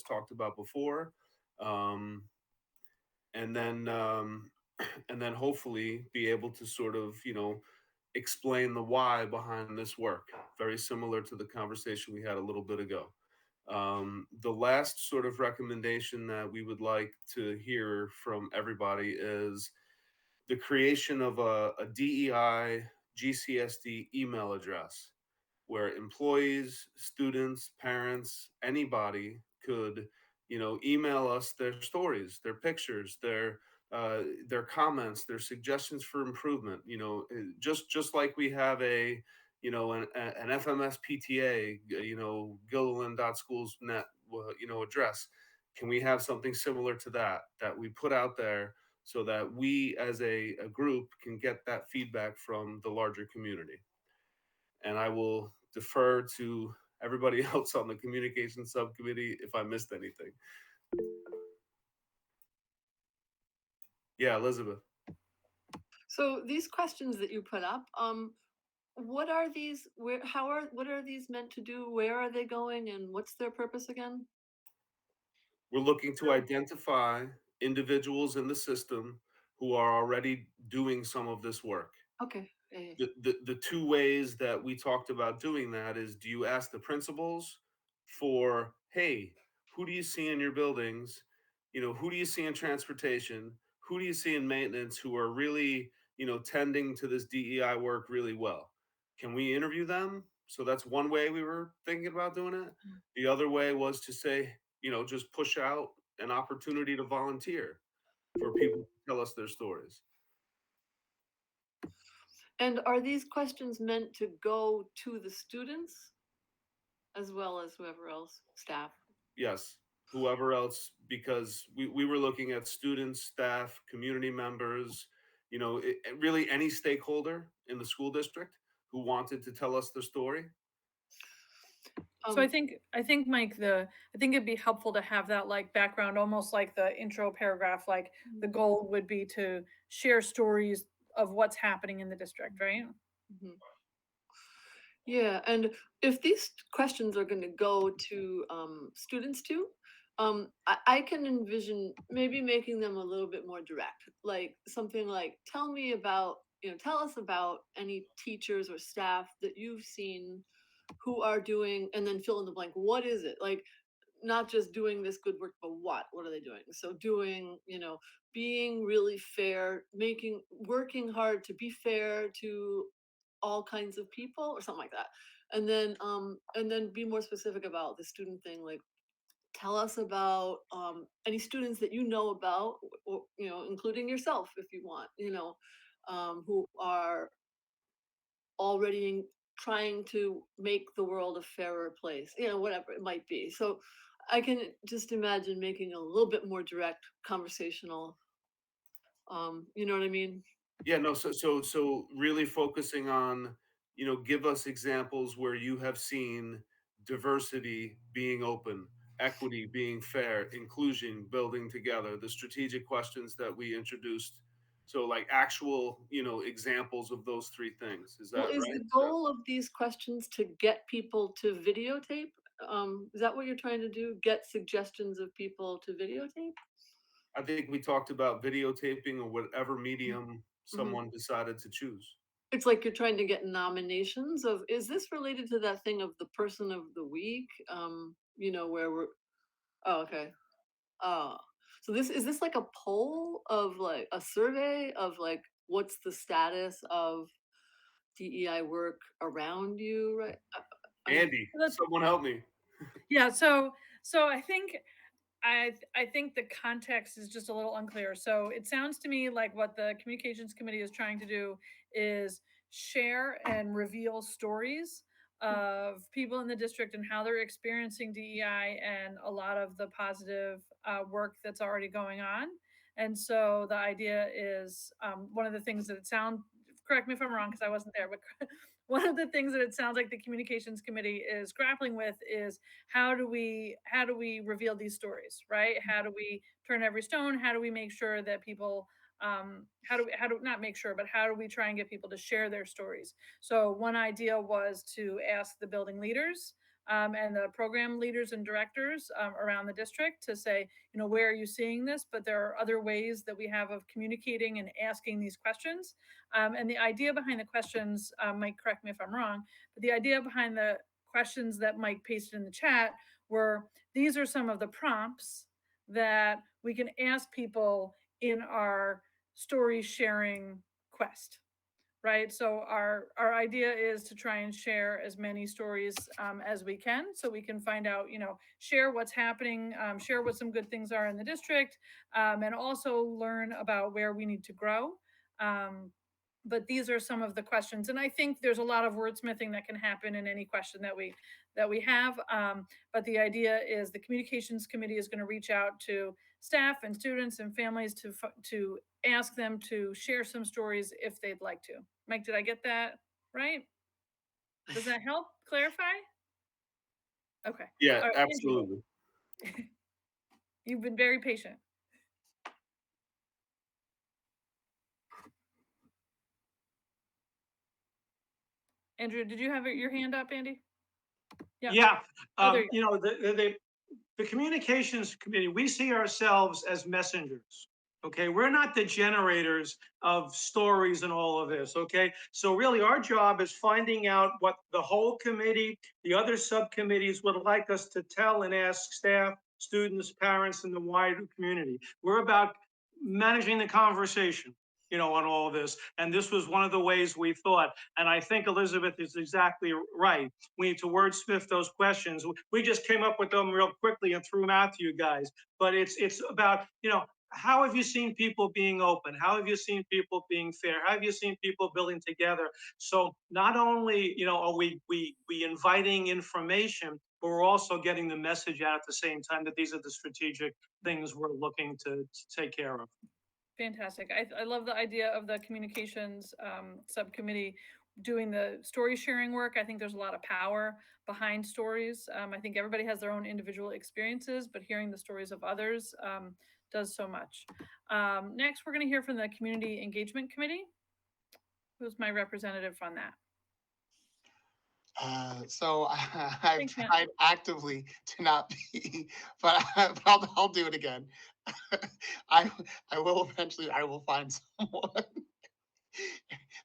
talked about before, um, and then and then hopefully be able to sort of, explain the why behind this work, very similar to the conversation we had a little bit ago. The last sort of recommendation that we would like to hear from everybody is the creation of a DEI GCSD email address where employees, students, parents, anybody could, email us their stories, their pictures, their comments, their suggestions for improvement. Just like we have an FMS PTA, Gilliland.schools.net, address. Can we have something similar to that we put out there so that we as a group can get that feedback from the larger community? And I will defer to everybody else on the communication subcommittee if I missed anything. Yeah, Elizabeth. So these questions that you put up, what are these? What are these meant to do? Where are they going, and what's their purpose again? We're looking to identify individuals in the system who are already doing some of this work. Okay. The two ways that we talked about doing that is, do you ask the principals for, hey, who do you see in your buildings? Who do you see in transportation? Who do you see in maintenance who are really, tending to this DEI work really well? Can we interview them? So that's one way we were thinking about doing it. The other way was to say, just push out an opportunity to volunteer for people to tell us their stories. And are these questions meant to go to the students as well as whoever else, staff? Yes, whoever else, because we were looking at students, staff, community members, really any stakeholder in the school district who wanted to tell us their story. So I think Mike, I think it'd be helpful to have that like background, almost like the intro paragraph, like the goal would be to share stories of what's happening in the district, right? Mhm. Yeah, and if these questions are going to go to students too, I can envision maybe making them a little bit more direct, like something like, tell us about any teachers or staff that you've seen who are doing, and then fill in the blank. What is it? Like, not just doing this good work, but what are they doing? So doing, being really fair, working hard to be fair to all kinds of people or something like that. And then be more specific about the student thing, like tell us about any students that you know about, or, including yourself if you want, who are already trying to make the world a fairer place, whatever it might be. So I can just imagine making a little bit more direct conversational, you know what I mean? Yeah, no, so really focusing on, give us examples where you have seen diversity being open, equity being fair, inclusion building together, the strategic questions that we introduced. So like actual, examples of those three things. Is Well, that is right? the goal of these questions to get people to videotape? Is that what you're trying to do? Get suggestions of people to videotape? I think we talked about videotaping or whatever medium Mhm. someone decided to choose. It's like you're trying to get nominations of, is this related to that thing of the person of the week? Where oh, okay. Oh, so is this like a poll of like a survey of like, what's the status of DEI work around you, right? Andy, someone help me. Yeah, so I think I think the context is just a little unclear. So it sounds to me like what the communications committee is trying to do is share and reveal stories of people in the district and how they're experiencing DEI and a lot of the positive work that's already going on. And so the idea is one of the things that it sounds, correct me if I'm wrong because I wasn't there, but one of the things that it sounds like the communications committee is grappling with is how do we reveal these stories, right? How do we turn every stone? How do we make sure that people how do not make sure, but how do we try and get people to share their stories? So one idea was to ask the building leaders and the program leaders and directors around the district to say, you know, where are you seeing this? But there are other ways that we have of communicating and asking these questions. And the idea behind the questions, Mike, correct me if I'm wrong, but the idea behind the questions that Mike pasted in the chat were these are some of the prompts that we can ask people in our story sharing quest, right? So our idea is to try and share as many stories as we can, so we can find out, you know, share what's happening, share what some good things are in the district, and also learn about where we need to grow. But these are some of the questions, and I think there's a lot of wordsmithing that can happen in any question that we have. But the idea is the communications committee is going to reach out to staff and students and families to ask them to share some stories if they'd like to. Mike, did I get that right? Does that help clarify? Okay. Yeah, All right, Andrew, absolutely. you've been very patient. Andrew, did you have your hand up, Andy? Yeah, Oh, there you go. you know, the communications committee, we see ourselves as messengers. Okay, we're not the generators of stories and all of this. Okay, so really our job is finding out what the whole committee, the other subcommittees would like us to tell and ask staff, students, parents, and the wider community. We're about managing the conversation, you know, on all of this. And this was one of the ways we thought. And I think Elizabeth is exactly right. We need to wordsmith those questions. We just came up with them real quickly and threw them out to you guys. But it's about, you know, how have you seen people being open? How have you seen people being fair? How have you seen people building together? So not only, you know, are we inviting information, but we're also getting the message out at the same time that these are the strategic things we're looking to take care of. Fantastic. I love the idea of the communications subcommittee doing the story sharing work. I think there's a lot of power behind stories. I think everybody has their own individual experiences, but hearing the stories of others does so much. Next, we're going to hear from the Community Engagement Committee. Who's my representative on that? So I've Thanks, Matt. tried actively to not be, but I'll do it again. I will eventually. I will find someone.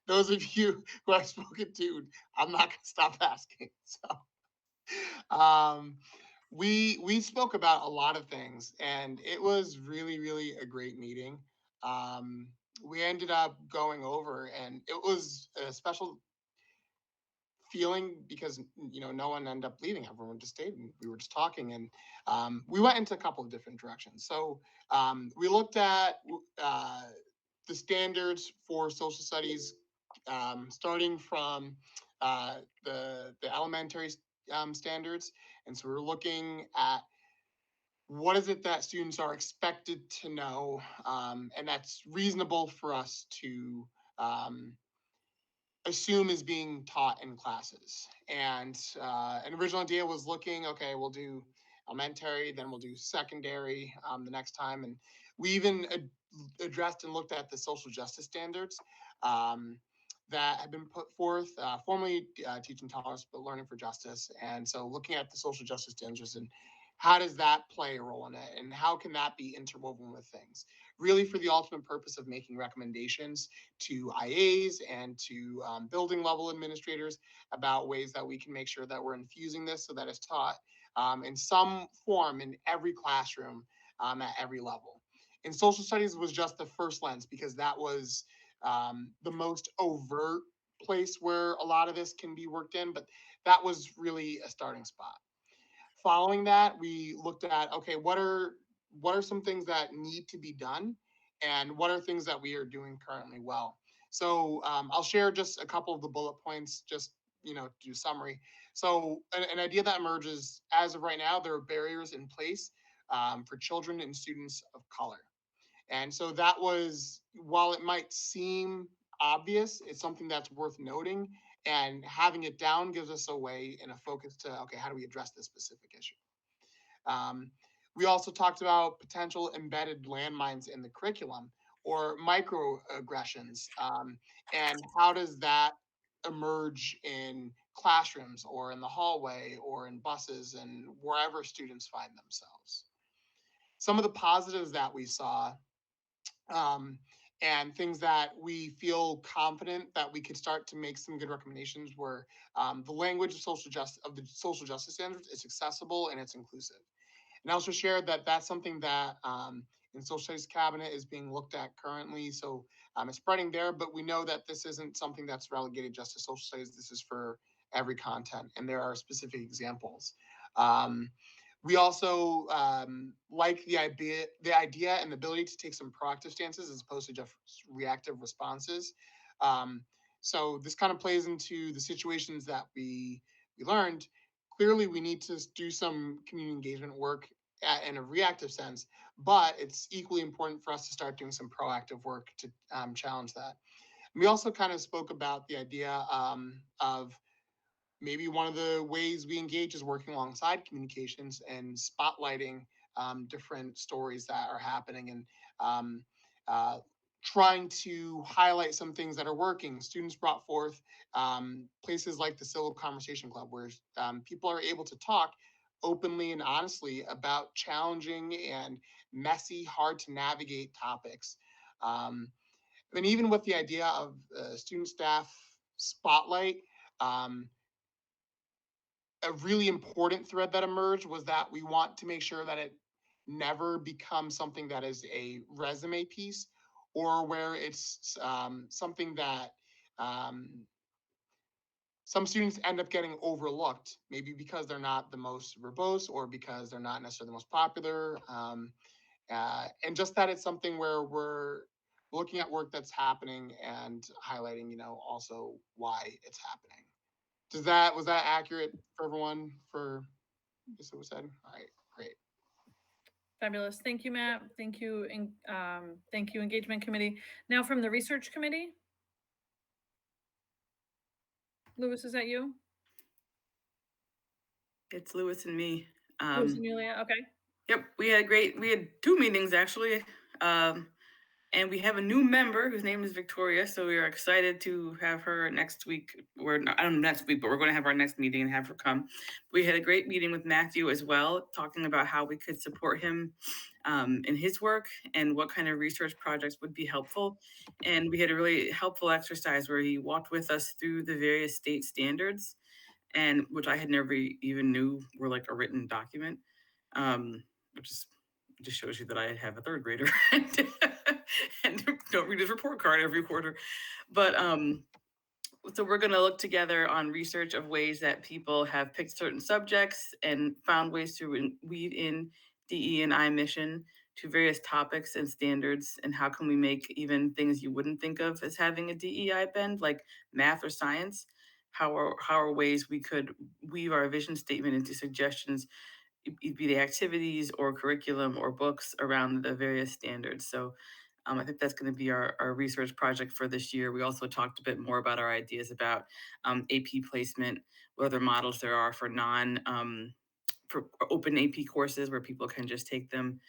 Those of you who I've spoken to, I'm not gonna stop asking. So, we spoke about a lot of things, and it was really a great meeting. We ended up going over, and it was a special feeling because you know no one ended up leaving, everyone just stayed and we were just talking, and we went into a couple of different directions. So we looked at the standards for social studies, starting from the elementary standards, and so we're looking at what is it that students are expected to know, and that's reasonable for us to assume is being taught in classes. And an original idea was looking, okay, we'll do elementary, then we'll do secondary the next time. And we even addressed and looked at the social justice standards that have been put forth, formerly teaching tolerance, but learning for justice. And so looking at the social justice standards and how does that play a role in it? And how can that be interwoven with things? Really for the ultimate purpose of making recommendations to IAs and to building level administrators about ways that we can make sure that we're infusing this so that it's taught in some form in every classroom at every level. And social studies was just the first lens because that was the most overt place where a lot of this can be worked in, but that was really a starting spot. Following that, we looked at, okay, what are what are some things that need to be done, and what are things that we are doing currently well. So I'll share just a couple of the bullet points, just to do summary. So an idea that emerges as of right now, there are barriers in place for children and students of color. And so that was, while it might seem obvious, it's something that's worth noting. And having it down gives us a way and a focus to, okay, how do we address this specific issue? We also talked about potential embedded landmines in the curriculum or microaggressions, and how does that emerge in classrooms or in the hallway or in buses and wherever students find themselves. Some of the positives that we saw, and things that we feel confident that we could start to make some good recommendations were the language of the social justice standards is accessible and it's inclusive. And I also shared that that's something that in social studies cabinet is being looked at currently. So it's spreading there, but we know that this isn't something that's relegated just to social studies. This is for every content, and there are specific examples. We also like the idea and the ability to take some proactive stances as opposed to just reactive responses. So this kind of plays into the situations that we learned. Clearly, we need to do some community engagement work in a reactive sense, but it's equally important for us to start doing some proactive work to challenge that. We also kind of spoke about the idea of maybe one of the ways we engage is working alongside communications and spotlighting different stories that are happening, and uh, trying to highlight some things that are working. Students brought forth places like the Civil Conversation Club, where people are able to talk openly and honestly about challenging and messy, hard to navigate topics. And even with the idea of student staff spotlight, a really important thread that emerged was that we want to make sure that it never becomes something that is a resume piece, or where it's something that um, some students end up getting overlooked, maybe because they're not the most verbose or because they're not necessarily the most popular. And just that it's something where we're looking at work that's happening and highlighting, also why it's happening. Was that accurate for everyone for this was said? All right, great. Fabulous. Thank you, Matt. Thank you. Thank you, Engagement Committee. Now from the Research Committee. Louis, is that you? It's Lewis and me. Louis and Julia, okay. Yep, we had 2 meetings actually. And we have a new member whose name is Victoria. So we are excited to have her next week. I don't know next week, but we're going to have our next meeting and have her come. We had a great meeting with Matthew as well, talking about how we could support him in his work and what kind of research projects would be helpful. And we had a really helpful exercise where he walked with us through the various state standards, and which I had never even knew were like a written document, which is just shows you that I have a third grader and don't read his report card every quarter. But so we're going to look together on research of ways that people have picked certain subjects and found ways to weave in DE&I mission to various topics and standards, and how can we make even things you wouldn't think of as having a DEI bend, like math or science, how are ways we could weave our vision statement into suggestions, be the activities or curriculum or books around the various standards. So I think that's going to be our research project for this year. We also talked a bit more about our ideas about AP placement, what other models there are for for open AP courses where people can just take them,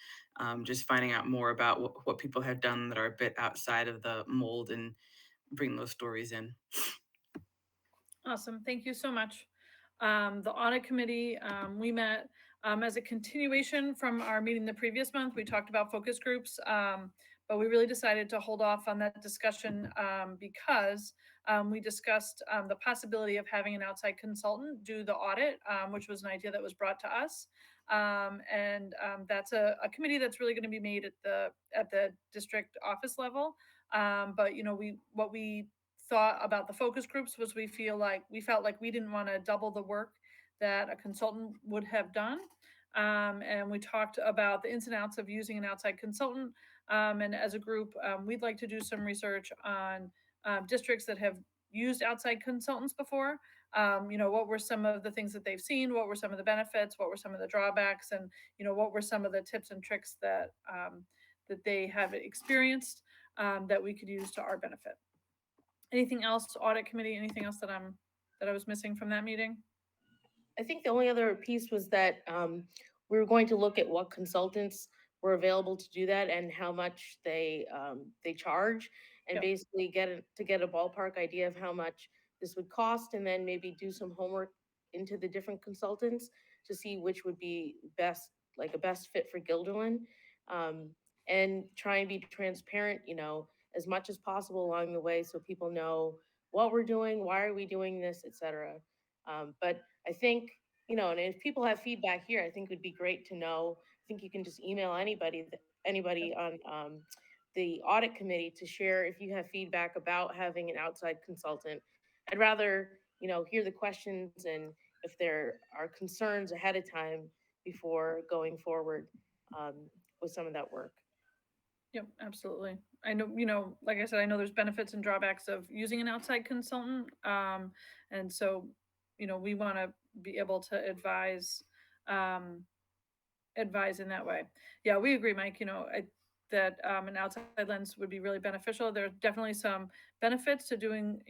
just finding out more about what people have done that are a bit outside of the mold and bring those stories in. Awesome. Thank you so much. The Audit Committee, we met as a continuation from our meeting the previous month. We talked about focus groups, but we really decided to hold off on that discussion because we discussed the possibility of having an outside consultant do the audit, which was an idea that was brought to us. And that's a committee that's really going to be made at the district office level. But what we thought about the focus groups was we felt like we didn't want to double the work that a consultant would have done. And we talked about the ins and outs of using an outside consultant. And as a group, we'd like to do some research on districts that have used outside consultants before. What were some of the things that they've seen? What were some of the benefits? What were some of the drawbacks? And what were some of the tips and tricks that they have experienced that we could use to our benefit? Anything else, Audit Committee? Anything else that I was missing from that meeting? I think the only other piece was that we were going to look at what consultants were available to do that and how much they charge, and Yep. basically get a ballpark idea of how much this would cost, and then maybe do some homework into the different consultants to see which would be best, like a best fit for Guilderland, and try and be transparent, as much as possible along the way, so people know what we're doing, why are we doing this, etc. But I think, and if people have feedback here, I think it would be great to know. I think you can just email anybody on the audit committee to share if you have feedback about having an outside consultant. I'd rather, hear the questions and if there are concerns ahead of time before going forward with some of that work. Yep, absolutely. I know, like I said, I know there's benefits and drawbacks of using an outside consultant. And so, we want to be able to advise in that way. Yeah, we agree, Mike. That an outside lens would be really beneficial. There are definitely some benefits to doing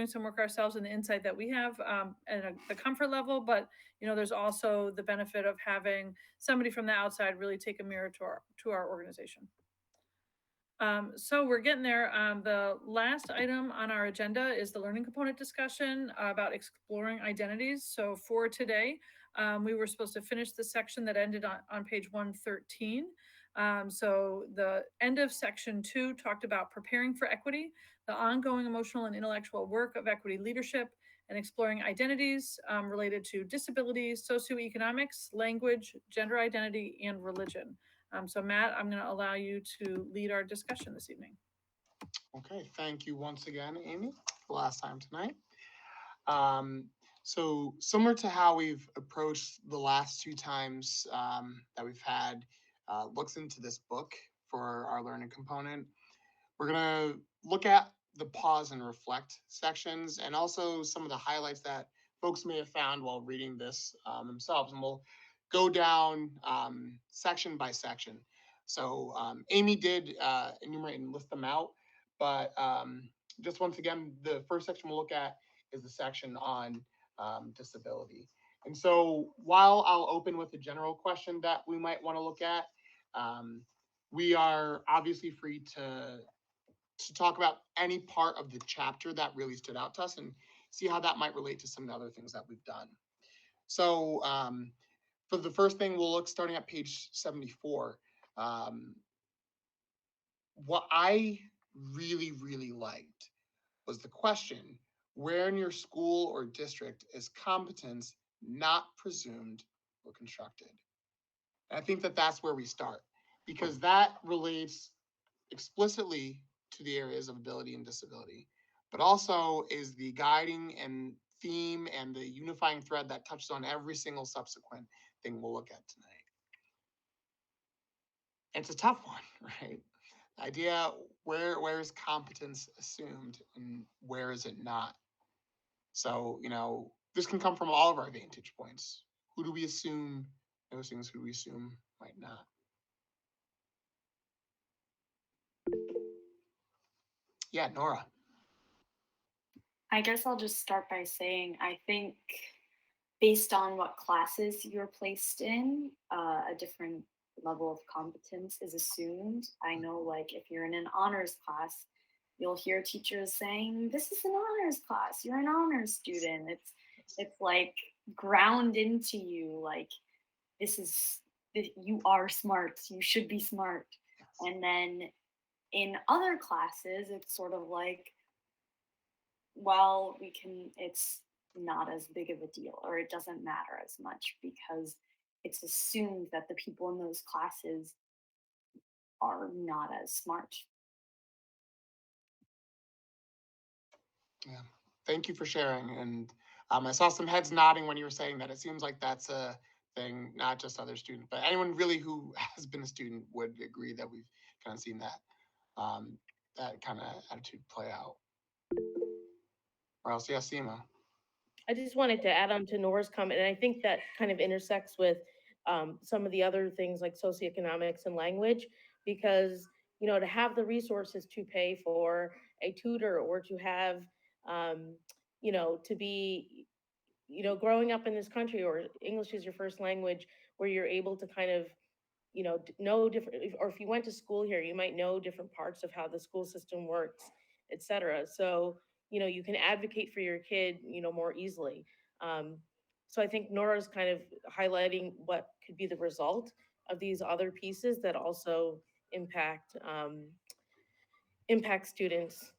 some work ourselves and the insight that we have and the comfort level. But there's also the benefit of having somebody from the outside really take a mirror to our organization. So we're getting there. The last item on our agenda is the learning component discussion about exploring identities. So for today, we were supposed to finish the section that ended on page 113. So the end of section 2 talked about preparing for equity, the ongoing emotional and intellectual work of equity leadership, and exploring identities related to disabilities, socioeconomics, language, gender identity, and religion. So Matt, I'm going to allow you to lead our discussion this evening. Okay, thank you once again, Amy, for last time tonight. So similar to how we've approached the last two times that we've had looks into this book for our learning component, we're gonna look at the pause and reflect sections and also some of the highlights that folks may have found while reading this themselves. And we'll go down section by section. So Amy did enumerate and list them out, but just once again, the first section we'll look at is the section on disability. And so while I'll open with a general question that we might want to look at, we are obviously free to talk about any part of the chapter that really stood out to us and see how that might relate to some of the other things that we've done. So for the first thing, we'll look starting at page 74. What I really, really liked was the question, where in your school or district is competence not presumed or constructed? And I think that that's where we start, because that relates explicitly to the areas of ability and disability, but also is the guiding and theme and the unifying thread that touches on every single subsequent thing we'll look at tonight. It's a tough one, right? The idea, where is competence assumed and where is it not? So, this can come from all of our vantage points. Who do we assume knows things, who we assume might not? Yeah, Nora. I guess I'll just start by saying I think based on what classes you're placed in, a different level of competence is assumed. I know, like, if you're in an honors class, you'll hear teachers saying, "This is an honors class. You're an honors student." It's like ground into you, like you are smart. You should be smart. And then in other classes, it's sort of like, well, it's not as big of a deal, or it doesn't matter as much because it's assumed that the people in those classes are not as smart. Yeah, thank you for sharing. And I saw some heads nodding when you were saying that. It seems like that's a thing, not just other students, but anyone really who has been a student would agree that we've kind of seen that kind of attitude play out. Or else, yeah, Seema. I just wanted to add on to Nora's comment, and I think that kind of intersects with some of the other things like socioeconomics and language, because to have the resources to pay for a tutor or to have to be growing up in this country or English is your first language, where you're able to kind of know different, or if you went to school here, you might know different parts of how the school system works, etc. So, you can advocate for your kid, more easily. Um, so I think Nora's kind of highlighting what could be the result of these other pieces that also impact impact students.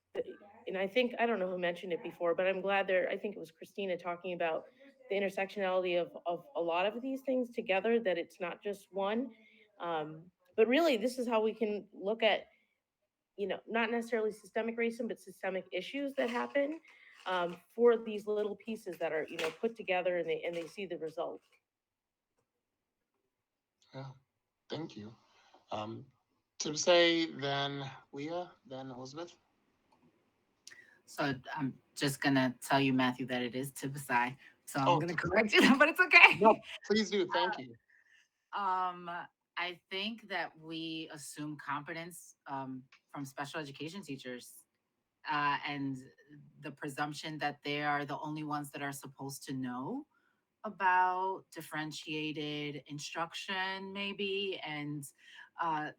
And I think, I don't know who mentioned it before, but I'm glad I think it was Christina talking about the intersectionality of a lot of these things together, that it's not just one. But really, this is how we can look at, not necessarily systemic racism, but systemic issues that happen for these little pieces that are, put together, and they see the result. Yeah, thank you. To say then Leah, then Elizabeth. So I'm just gonna tell you, Matthew, that it is Tibisai. So I'm Oh, gonna correct you, but it's okay. No, please do. Thank you. I think that we assume competence from special education teachers, and the presumption that they are the only ones that are supposed to know about differentiated instruction, maybe, and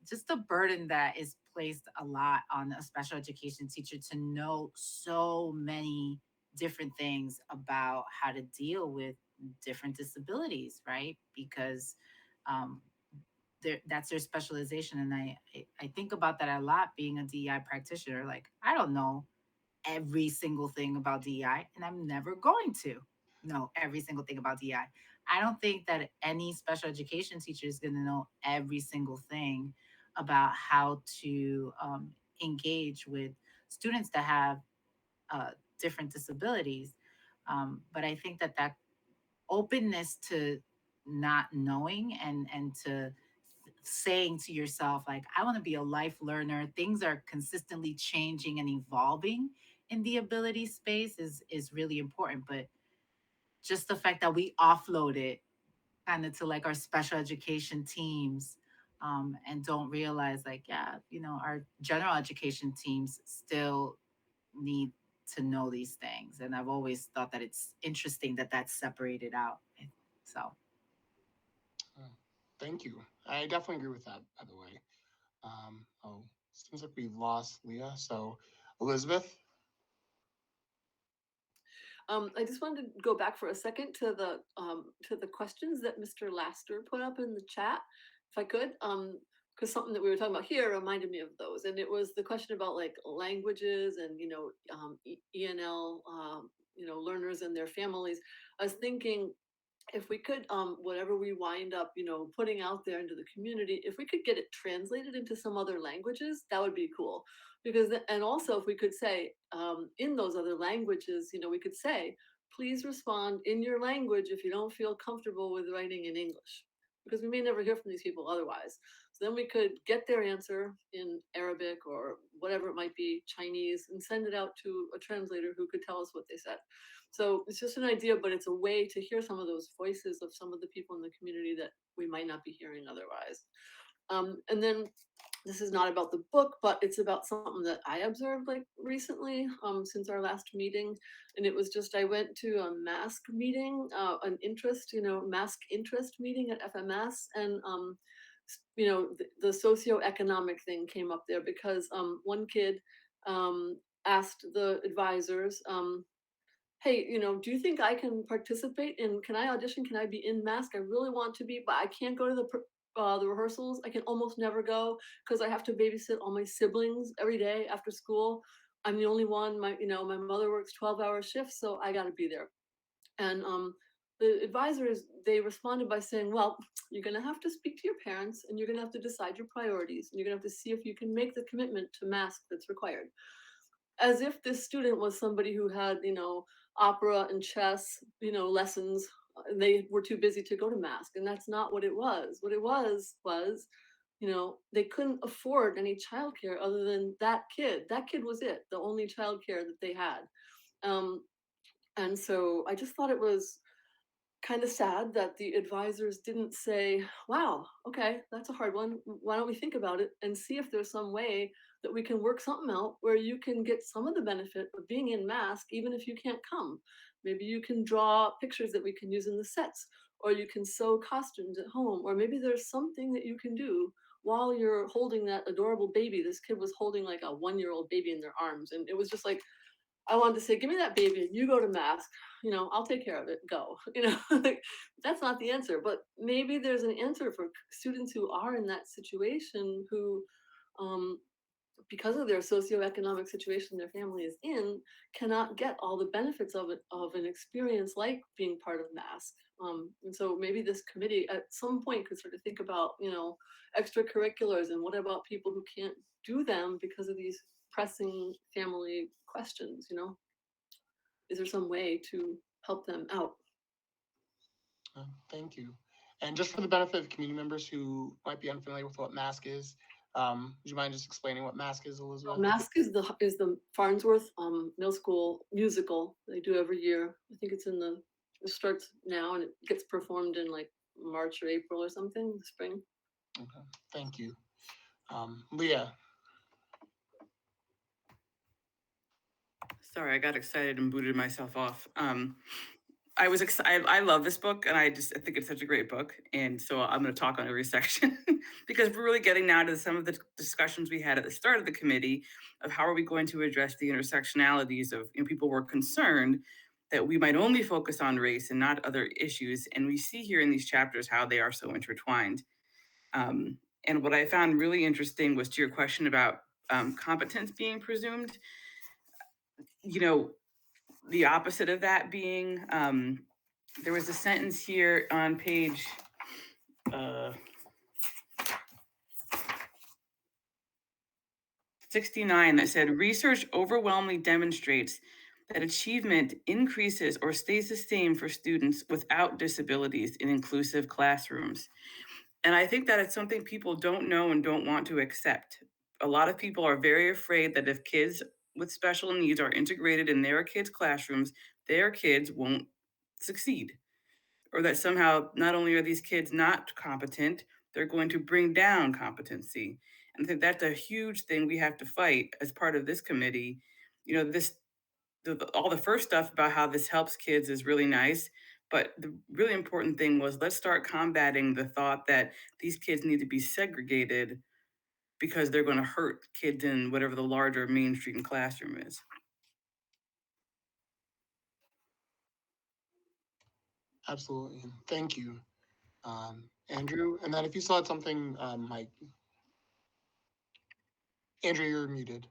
just the burden that is placed a lot on a special education teacher to know so many different things about how to deal with different disabilities, right? Because um, that's their specialization. And I think about that a lot being a DEI practitioner. Like, I don't know every single thing about DEI, and I'm never going to know every single thing about DEI. I don't think that any special education teacher is going to know every single thing about how to engage with students that have different disabilities. But I think that openness to not knowing and to saying to yourself, like, I want to be a life learner, things are consistently changing and evolving in the ability space is really important. But just the fact that we offload it kind of to like our special education teams, and don't realize, like, yeah, our general education teams still need to know these things. And I've always thought that it's interesting that that's separated out. So Thank you. I definitely agree with that, by the way. Seems like we lost Leah. So, Elizabeth. I just wanted to go back for a second to the questions that Mr. Laster put up in the chat, if I could, because something that we were talking about here reminded me of those, and it was the question about like languages and ENL learners and their families. I was thinking, if we could, whatever we wind up, putting out there into the community, if we could get it translated into some other languages, that would be cool. Because, and also if we could say, in those other languages, we could say, please respond in your language if you don't feel comfortable with writing in English, because we may never hear from these people otherwise. So then we could get their answer in Arabic or whatever it might be, Chinese, and send it out to a translator who could tell us what they said. So it's just an idea, but it's a way to hear some of those voices of some of the people in the community that we might not be hearing otherwise. And then this is not about the book, but it's about something that I observed like recently, since our last meeting. And it was just, I went to a mask meeting, an interest, mask interest meeting at FMS. And, the socioeconomic thing came up there because one kid asked the advisors, hey, do you think I can participate can I audition? Can I be in mask? I really want to be, but I can't go to the rehearsals. I can almost never go because I have to babysit all my siblings every day after school. I'm the only one. My mother works 12-hour shifts, so I got to be there. And the advisors, they responded by saying, well, you're going to have to speak to your parents and you're going to have to decide your priorities. And you're going to have to see if you can make the commitment to mask that's required. As if this student was somebody who had, opera and chess, lessons they were too busy to go to mask, and that's not what it was. What it was, you know, they couldn't afford any childcare other than that kid. That kid was it, the only childcare that they had. And so I just thought it was kind of sad that the advisors didn't say, wow, okay, that's a hard one. Why don't we think about it and see if there's some way that we can work something out where you can get some of the benefit of being in mask, even if you can't come. Maybe you can draw pictures that we can use in the sets, or you can sew costumes at home, or maybe there's something that you can do while you're holding that adorable baby. This kid was holding like a 1-year-old baby in their arms. And it was just like, I wanted to say, give me that baby, you go to mask, you know, I'll take care of it, go. You know, like, that's not the answer, but maybe there's an answer for students who are in that situation, who, because of their socioeconomic situation their family is in, cannot get all the benefits of it, of an experience like being part of mask. And so maybe this committee at some point could sort of think about, you know, extracurriculars, and what about people who can't do them because of these pressing family questions, you know? Is there some way to help them out? Thank you. And just for the benefit of community members who might be unfamiliar with what mask is, would you mind just explaining what mask is, Elizabeth? Mask is the Farnsworth middle school musical they do every year. I think it's it starts now and it gets performed in like March or April or something, the spring. Okay, thank you. Leah. Sorry, I got excited and booted myself off. I was excited. I love this book, and I think it's such a great book. And so I'm going to talk on every section because we're really getting now to some of the discussions we had at the start of the committee of how are we going to address the intersectionalities of, you know, people were concerned that we might only focus on race and not other issues. And we see here in these chapters how they are so intertwined. And what I found really interesting was to your question about competence being presumed. You know, the opposite of that being, there was a sentence here on page 69 that said, research overwhelmingly demonstrates that achievement increases or stays the same for students without disabilities in inclusive classrooms. And I think that it's something people don't know and don't want to accept. A lot of people are very afraid that if kids with special needs are integrated in their kids' classrooms, their kids won't succeed. Or that somehow not only are these kids not competent, they're going to bring down competency. And I think that's a huge thing we have to fight as part of this committee. You know, all the first stuff about how this helps kids is really nice, but the really important thing was let's start combating the thought that these kids need to be segregated because they're going to hurt kids in whatever the larger mainstream classroom is. Absolutely. Thank you, Andrew. And then if you still had something, Mike. Andrew, you're muted.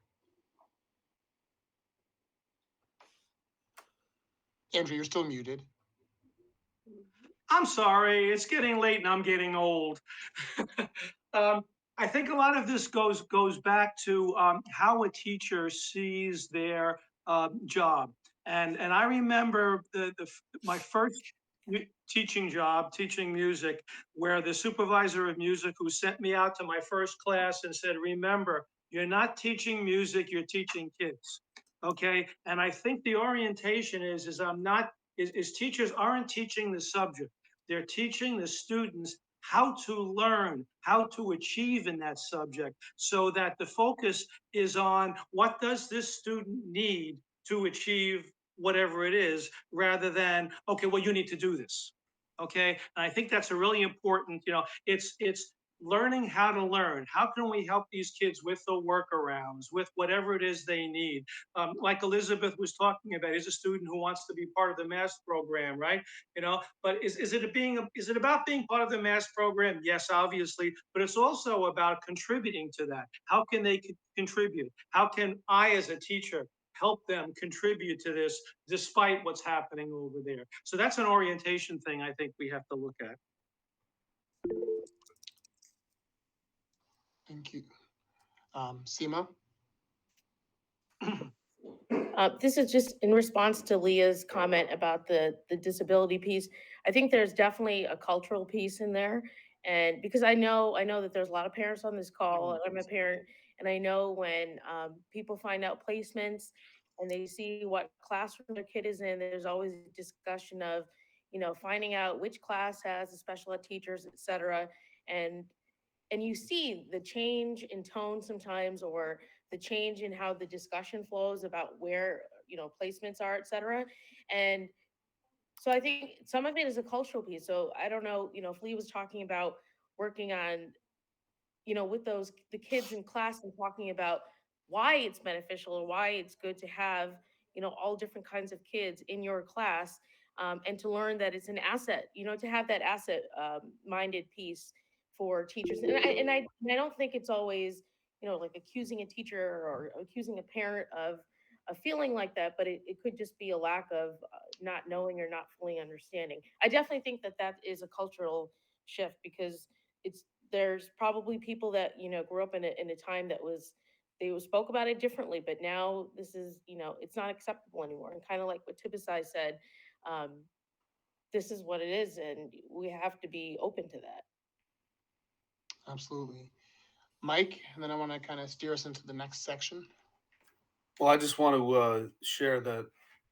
Andrew, you're still muted. I'm sorry, it's getting late and I'm getting old. I think a lot of this goes back to how a teacher sees their job. And I remember my first teaching job, teaching music, where the supervisor of music who sent me out to my first class and said, remember, you're not teaching music, you're teaching kids. Okay. And I think the orientation is teachers aren't teaching the subject. They're teaching the students how to learn, how to achieve in that subject, so that the focus is on what does this student need to achieve whatever it is, rather than, okay, well, you need to do this. Okay, and I think that's a really important, you know, it's learning how to learn. How can we help these kids with the workarounds, with whatever it is they need? Like Elizabeth was talking about, is a student who wants to be part of the math program, right? You know, but is it about being part of the math program? Yes, obviously, but it's also about contributing to that. How can they contribute? How can I, as a teacher, help them contribute to this despite what's happening over there? So that's an orientation thing I think we have to look at. Thank you. Seema? This is just in response to Leah's comment about the disability piece. I think there's definitely a cultural piece in there, and because I know that there's a lot of parents on this call. I'm a parent, and I know when people find out placements and they see what classroom their kid is in, there's always a discussion of, finding out which class has the special ed teachers, et cetera, and you see the change in tone sometimes, or the change in how the discussion flows about where placements are, et cetera. And so I think some of it is a cultural piece. So I don't know, if Lee was talking about working on, with the kids in class and talking about why it's beneficial or why it's good to have, all different kinds of kids in your class, and to learn that it's an asset, to have that asset minded piece for teachers. And I don't think it's always, like accusing a teacher or accusing a parent of feeling like that, but it could just be a lack of not knowing or not fully understanding. I definitely think that that is a cultural shift, because it's there's probably people that grew up in a time that was they spoke about it differently, but now this is, it's not acceptable anymore. And kind of like what Tibisai said, um, this is what it is, and we have to be open to that. Absolutely. Mike, and then I want to kind of steer us into the next section. Well, I just want to share that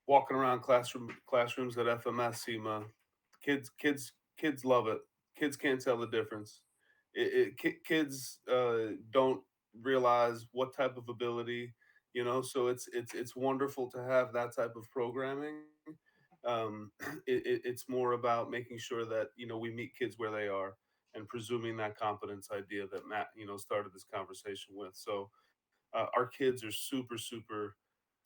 walking around classrooms at FMS, SEMA, kids love it. Kids can't tell the difference. Kids don't realize what type of ability, So it's wonderful to have that type of programming. It's more about making sure that we meet kids where they are, and presuming that competence idea that Matt started this conversation with. So our kids are super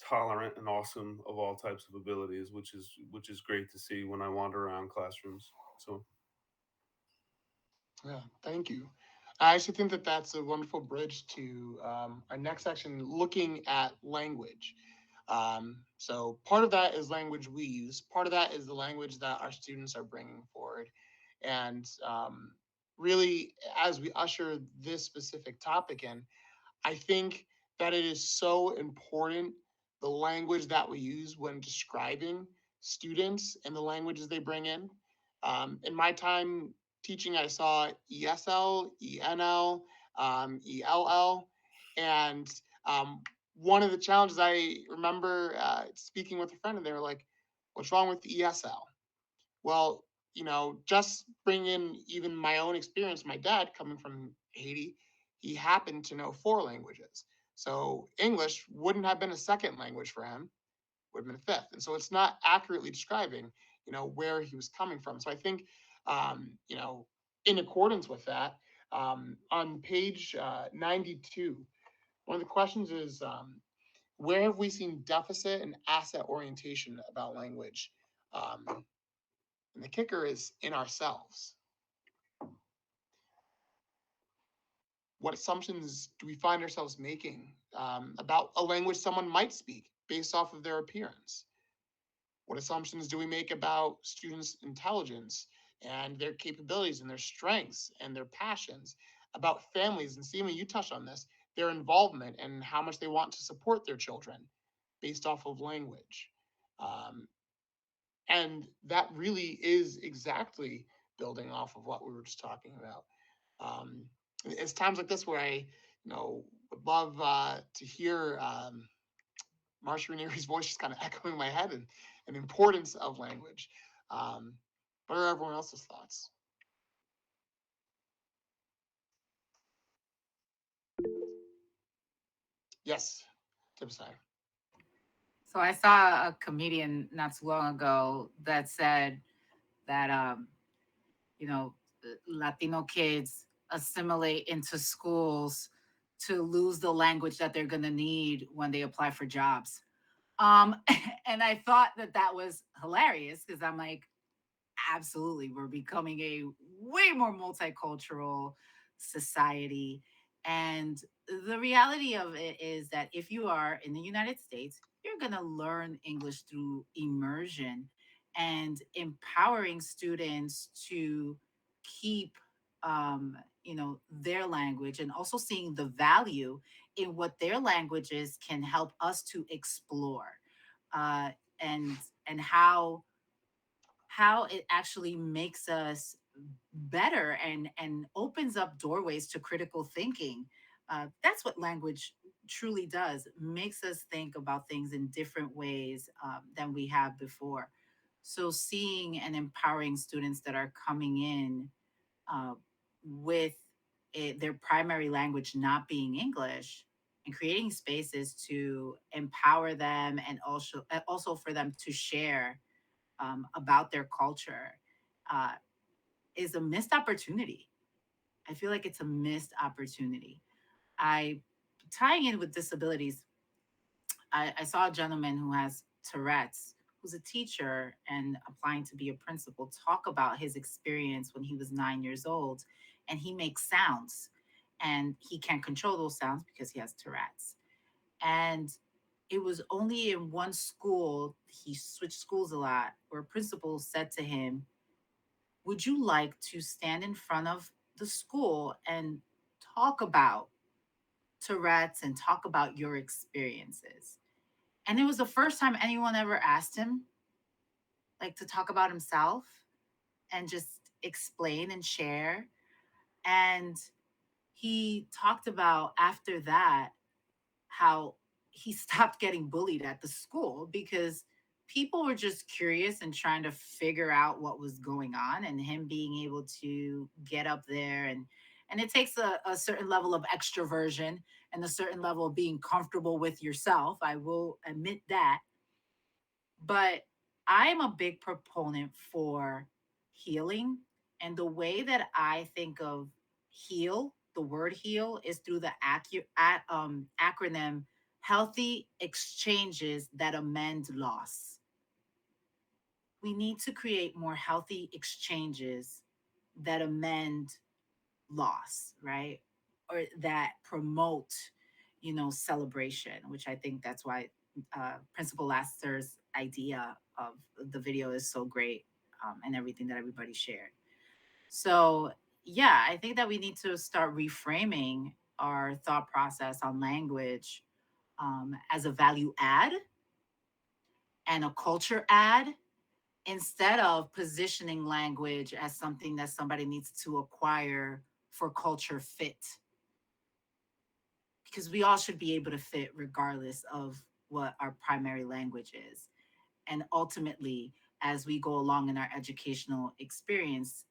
tolerant and awesome of all types of abilities, which is great to see when I wander around classrooms. So Yeah, thank you. I actually think that that's a wonderful bridge to our next section, looking at language. So part of that is language we use. Part of that is the language that our students are bringing forward. And really, as we usher this specific topic in, I think that it is so important, the language that we use when describing students and the languages they bring in. In my time teaching, I saw ESL, ENL, ELL, and one of the challenges I remember speaking with a friend, and they were like, "What's wrong with the ESL?" Well, just bring in even my own experience. My dad, coming from Haiti, he happened to know 4 languages. So English wouldn't have been a second language for him, would have been a fifth. And so it's not accurately describing, where he was coming from. So I think, in accordance with that, on page 92, one of the questions is, where have we seen deficit and asset orientation about language? And the kicker is in ourselves. What assumptions do we find ourselves making about a language someone might speak based off of their appearance? What assumptions do we make about students' intelligence and their capabilities and their strengths and their passions, about families? And Seema, you touched on this, their involvement and how much they want to support their children based off of language. Um, and that really is exactly building off of what we were just talking about. It's times like this where I, would love to hear Marsha Ranieri's voice just kind of echoing in my head, and the importance of language. What are everyone else's thoughts? Yes, Tibsai. So I saw a comedian not too long ago that said that you know, Latino kids assimilate into schools to lose the language that they're gonna need when they apply for jobs. Um, and I thought that that was hilarious because I'm like, absolutely, we're becoming a way more multicultural society. And the reality of it is that if you are in the United States, you're going to learn English through immersion and empowering students to keep their language, and also seeing the value in what their languages can help us to explore. uh, and how it actually makes us better and opens up doorways to critical thinking. That's what language truly does, makes us think about things in different ways than we have before. So seeing and empowering students that are coming in uh, with their primary language not being English, and creating spaces to empower them and also for them to share about their culture uh, is a missed opportunity. I feel like it's a missed opportunity. I Tying in with disabilities, I saw a gentleman who has Tourette's, who's a teacher and applying to be a principal, talk about his experience when he was 9 years old, and he makes sounds, and he can't control those sounds because he has Tourette's. And it was only in one school, he switched schools a lot, where a principal said to him, would you like to stand in front of the school and talk about Tourette's and talk about your experiences? And it was the first time anyone ever asked him, like, to talk about himself and just explain and share. And he talked about after that how he stopped getting bullied at the school because people were just curious and trying to figure out what was going on, and him being able to get up there and it takes a certain level of extroversion and a certain level of being comfortable with yourself, I will admit that. But I'm a big proponent for healing. And the way that I think of heal, the word heal, is through the acronym healthy exchanges that amend loss. We need to create more healthy exchanges that amend loss, right? Or that promote, celebration, which I think that's why Principal Lasser's idea of the video is so great, and everything that everybody shared. So, yeah, I think that we need to start reframing our thought process on language as a value add and a culture add, instead of positioning language as something that somebody needs to acquire for culture fit, because we all should be able to fit regardless of what our primary language is. And ultimately, as we go along in our educational experience,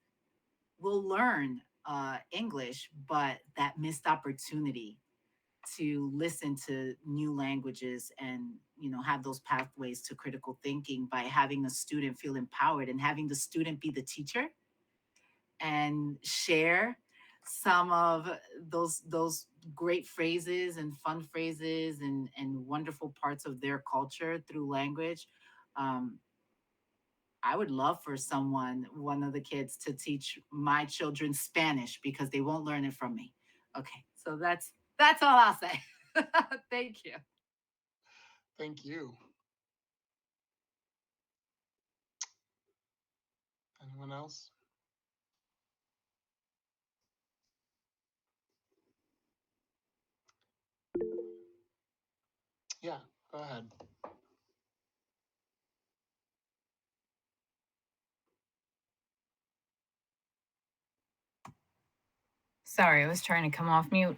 we'll learn English, but that missed opportunity to listen to new languages and have those pathways to critical thinking by having a student feel empowered and having the student be the teacher and share some of those great phrases and fun phrases and wonderful parts of their culture through language. um, I would love for one of the kids, to teach my children Spanish because they won't learn it from me. Okay, so that's all I'll say. Thank you. Thank you. Anyone else? Yeah, go ahead. Sorry, I was trying to come off mute.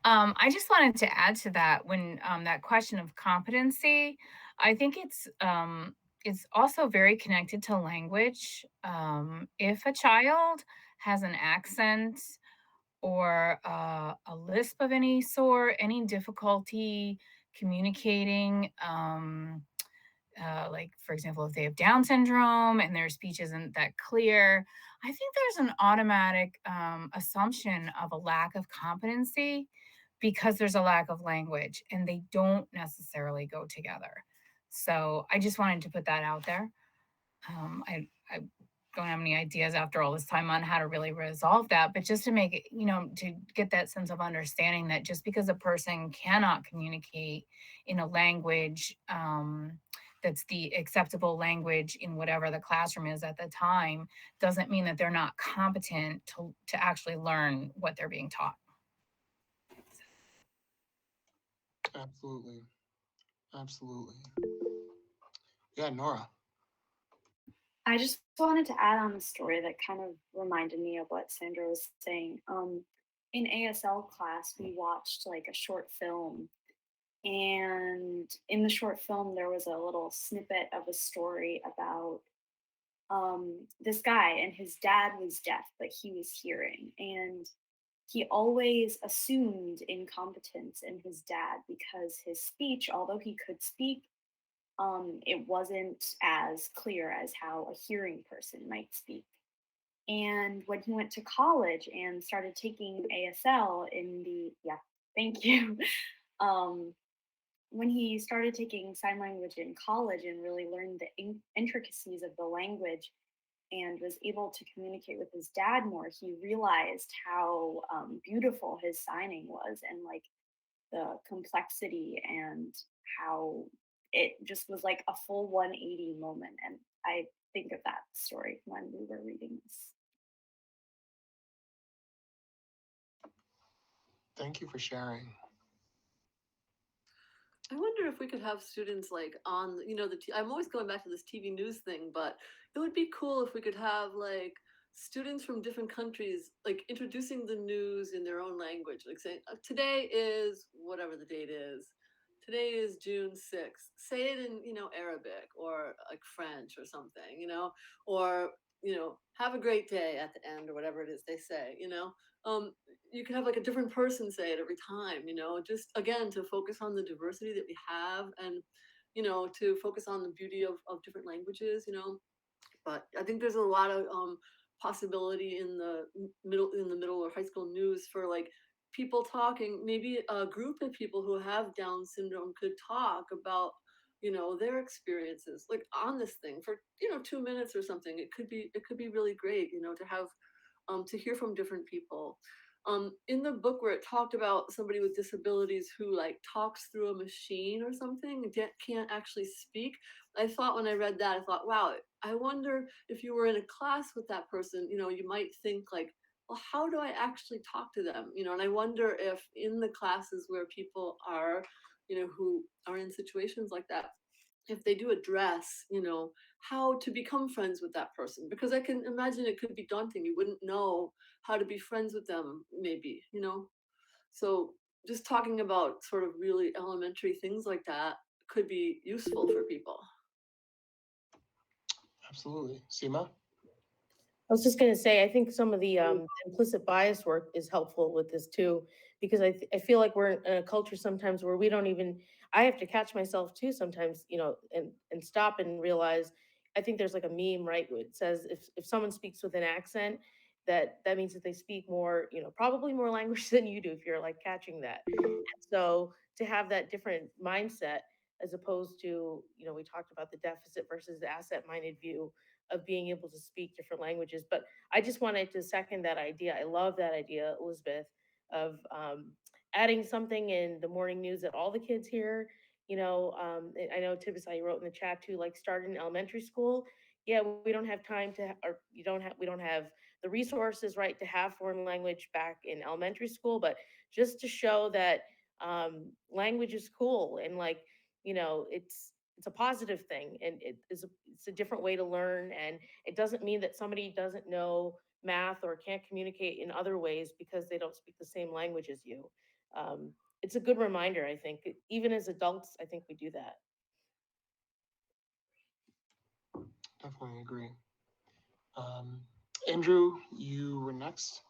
I just wanted to add to that when that question of competency, I think it's also very connected to language. If a child has an accent or a lisp of any sort, any difficulty communicating, like for example, if they have Down syndrome and their speech isn't that clear, I think there's an automatic assumption of a lack of competency because there's a lack of language, and they don't necessarily go together. So I just wanted to put that out there. I don't have any ideas after all this time on how to really resolve that, but just to make it, to get that sense of understanding that just because a person cannot communicate in a language that's the acceptable language in whatever the classroom is at the time, doesn't mean that they're not competent to actually learn what they're being taught. Absolutely. Absolutely. Yeah, Nora. I just wanted to add on a story that kind of reminded me of what Sandra was saying. In ASL class, we watched like a short film, and in the short film, there was a little snippet of a story about this guy, and his dad was deaf, but he was hearing, and he always assumed incompetence in his dad because his speech, although he could speak, it wasn't as clear as how a hearing person might speak. And when he went to college and started taking ASL in the, yeah, thank you. um, when he started taking sign language in college and really learned the intricacies of the language and was able to communicate with his dad more, he realized how beautiful his signing was, and like the complexity, and how it just was like a full 180 moment. And I think of that story when we were reading this. Thank you for sharing. I wonder if we could have students like on, I'm always going back to this TV news thing, but it would be cool if we could have like students from different countries like introducing the news in their own language, like saying, today is whatever the date is. Today is June 6th. Say it in, Arabic or like French or something, or, have a great day at the end or whatever it is they say, you can have like a different person say it every time, just again to focus on the diversity that we have, and to focus on the beauty of different languages, but I think there's a lot of possibility in the middle or high school news for like people talking. Maybe a group of people who have Down syndrome could talk about their experiences like on this thing for 2 minutes or something. It could be really great to have to hear from different people. In the book where it talked about somebody with disabilities who like talks through a machine or something, can't actually speak. I thought when I read that, I thought, wow, I wonder if you were in a class with that person, you might think like, well, how do I actually talk to them? And I wonder if in the classes where people are, who are in situations like that, if they do address, how to become friends with that person, because I can imagine it could be daunting. You wouldn't know how to be friends with them, maybe, So just talking about sort of really elementary things like that could be useful for people. Absolutely. Seema? I was just going to say, I think some of the implicit bias work is helpful with this too, because I feel like we're in a culture sometimes where we don't even, I have to catch myself too sometimes, and stop and realize, I think there's like a meme, right? It says if someone speaks with an accent, that means that they speak more, probably more language than you do if you're like catching that. And so to have that different mindset, as opposed to, we talked about the deficit versus the asset-minded view of being able to speak different languages. But I just wanted to second that idea. I love that idea, Elizabeth, of adding something in the morning news that all the kids hear. I know Tibisai, you wrote in the chat too, like start in elementary school. Yeah, we don't have time to, or we don't have the resources, right, to have foreign language back in elementary school, but just to show that language is cool, and like, it's a positive thing, and it's a different way to learn, and it doesn't mean that somebody doesn't know math or can't communicate in other ways because they don't speak the same language as you. It's a good reminder, I think. Even as adults, I think we do that. Definitely agree. Andrew, you were next.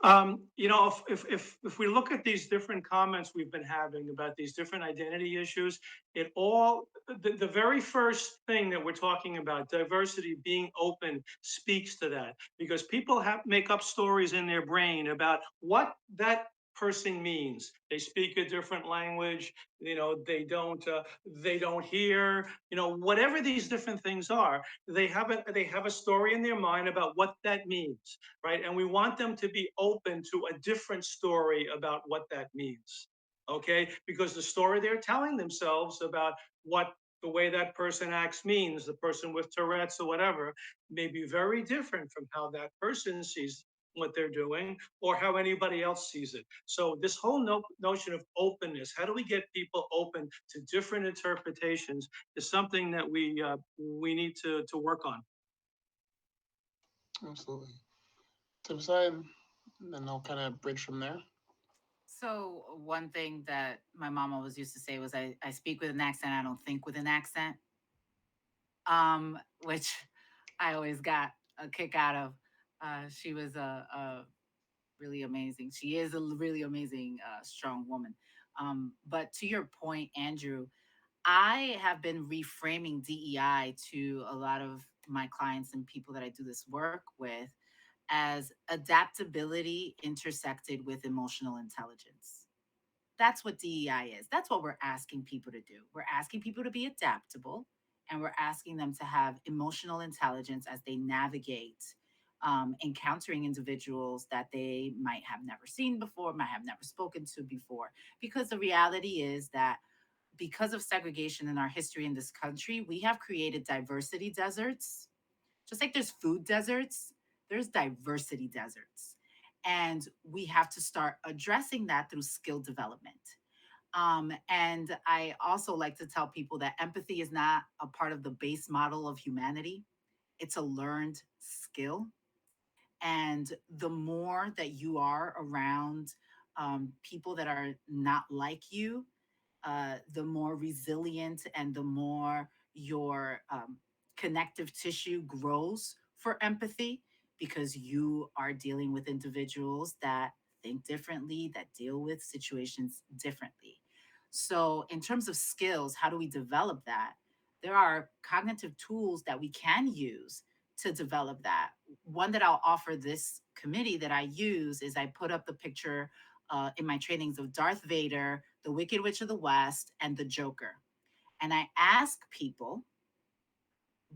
If we look at these different comments we've been having about these different identity issues, the very first thing that we're talking about, diversity, being open, speaks to that, because people make up stories in their brain about what that person means. They speak a different language, they don't hear, whatever these different things are, they have a story in their mind about what that means, right? And we want them to be open to a different story about what that means, okay? Because the story they're telling themselves about what the way that person acts means, the person with Tourette's or whatever, may be very different from how that person sees what they're doing or how anybody else sees it. So this whole notion of openness, how do we get people open to different interpretations, is something that we need to work on. Absolutely. Tip side, and then I'll kind of bridge from there. So one thing that my mom always used to say was, I speak with an accent, I don't think with an accent. Which I always got a kick out of. She was a really amazing. She is a really amazing, strong woman. But to your point, Andrew, I have been reframing DEI to a lot of my clients and people that I do this work with as adaptability intersected with emotional intelligence. That's what DEI is. That's what we're asking people to do. We're asking people to be adaptable, and we're asking them to have emotional intelligence as they navigate encountering individuals that they might have never seen before, might have never spoken to before. Because the reality is that because of segregation in our history in this country, we have created diversity deserts. Just like there's food deserts, there's diversity deserts. And we have to start addressing that through skill development. And I also like to tell people that empathy is not a part of the base model of humanity, it's a learned skill. And the more that you are around people that are not like you, the more resilient and the more your connective tissue grows for empathy, because you are dealing with individuals that think differently, that deal with situations differently. So, in terms of skills, how do we develop that? There are cognitive tools that we can use to develop that. One that I'll offer this committee that I use is I put up the picture in my trainings of Darth Vader, the Wicked Witch of the West, and the Joker. And I ask people,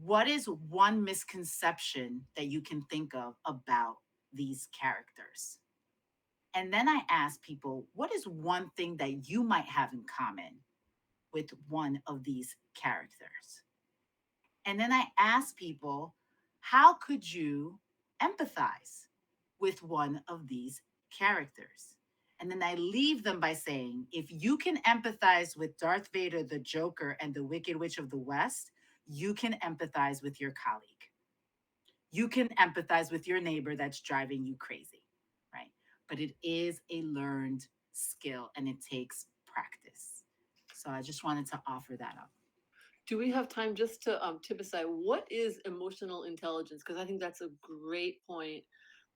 what is one misconception that you can think of about these characters? And then I ask people, what is one thing that you might have in common with one of these characters? And then I ask people, how could you empathize with one of these characters? And then I leave them by saying, if you can empathize with Darth Vader, the Joker, and the Wicked Witch of the West, you can empathize with your colleague. You can empathize with your neighbor that's driving you crazy, right? But it is a learned skill and it takes practice. So I just wanted to offer that up. Do we have time just to typify what is emotional intelligence? Because I think that's a great point,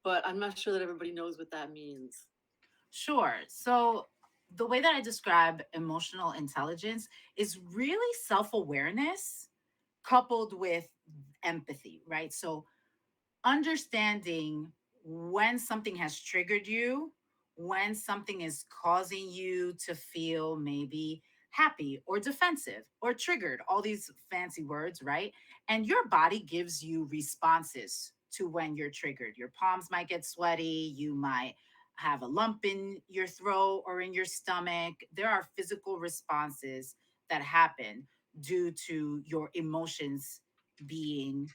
but I'm not sure that everybody knows what that means. Sure. So the way that I describe emotional intelligence is really self-awareness coupled with empathy, right? So understanding when something has triggered you, when something is causing you to feel maybe happy or defensive or triggered, all these fancy words, right? And your body gives you responses to when you're triggered. Your palms might get sweaty, you might have a lump in your throat or in your stomach. There are physical responses that happen due to your emotions being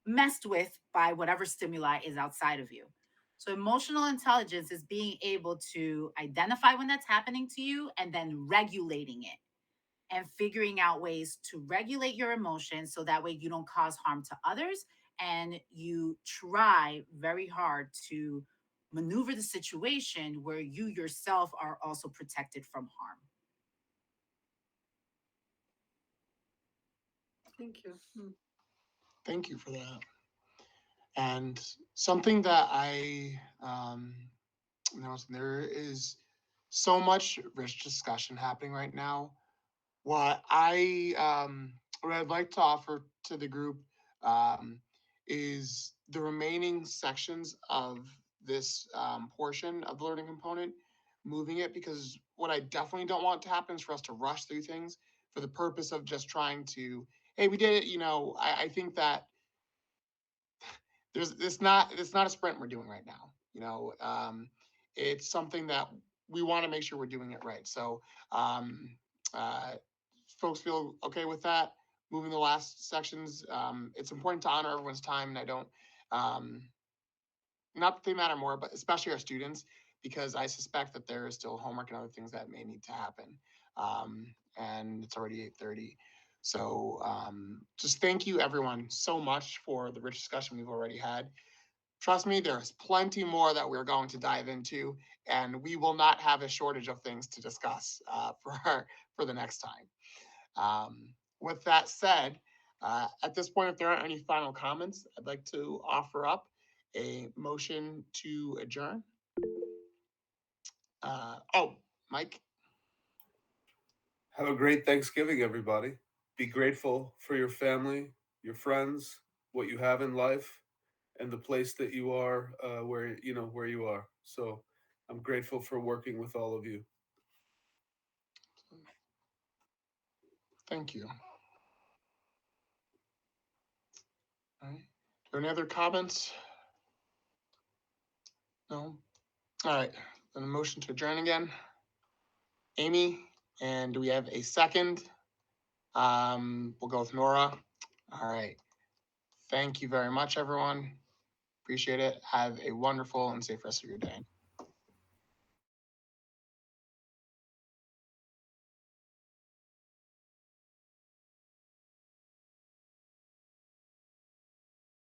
messed with by whatever stimuli is outside of you. So, emotional intelligence is being able to identify when that's happening to you and then regulating it and figuring out ways to regulate your emotions so that way you don't cause harm to others and you try very hard to maneuver the situation where you yourself are also protected from harm. Thank you. Thank you for that. And something that I noticed, there is so much rich discussion happening right now. What I'd like to offer to the group is the remaining sections of this portion of the learning component, moving it, because what I definitely don't want to happen is for us to rush through things for the purpose of just trying to, hey, we did it. I think that it's not a sprint we're doing right now. It's something that we want to make sure we're doing it right. So uh, folks feel okay with that, moving the last sections. It's important to honor everyone's time, and I don't not that they matter more, but especially our students, because I suspect that there is still homework and other things that may need to happen. And it's already 8:30. So just thank you everyone so much for the rich discussion we've already had. Trust me, there's plenty more that we're going to dive into, and we will not have a shortage of things to discuss for the next time. With that said, at this point, if there aren't any final comments, I'd like to offer up a motion to adjourn. Mike. Have a great Thanksgiving, everybody. Be grateful for your family, your friends, what you have in life, and the place that you are, where you are. So I'm grateful for working with all of you. Thank you. All right. Are there any other comments? No. All right. Then a motion to adjourn again. Amy, and do we have a second? We'll go with Nora. All right. Thank you very much, everyone. Appreciate it. Have a wonderful and safe rest of your day.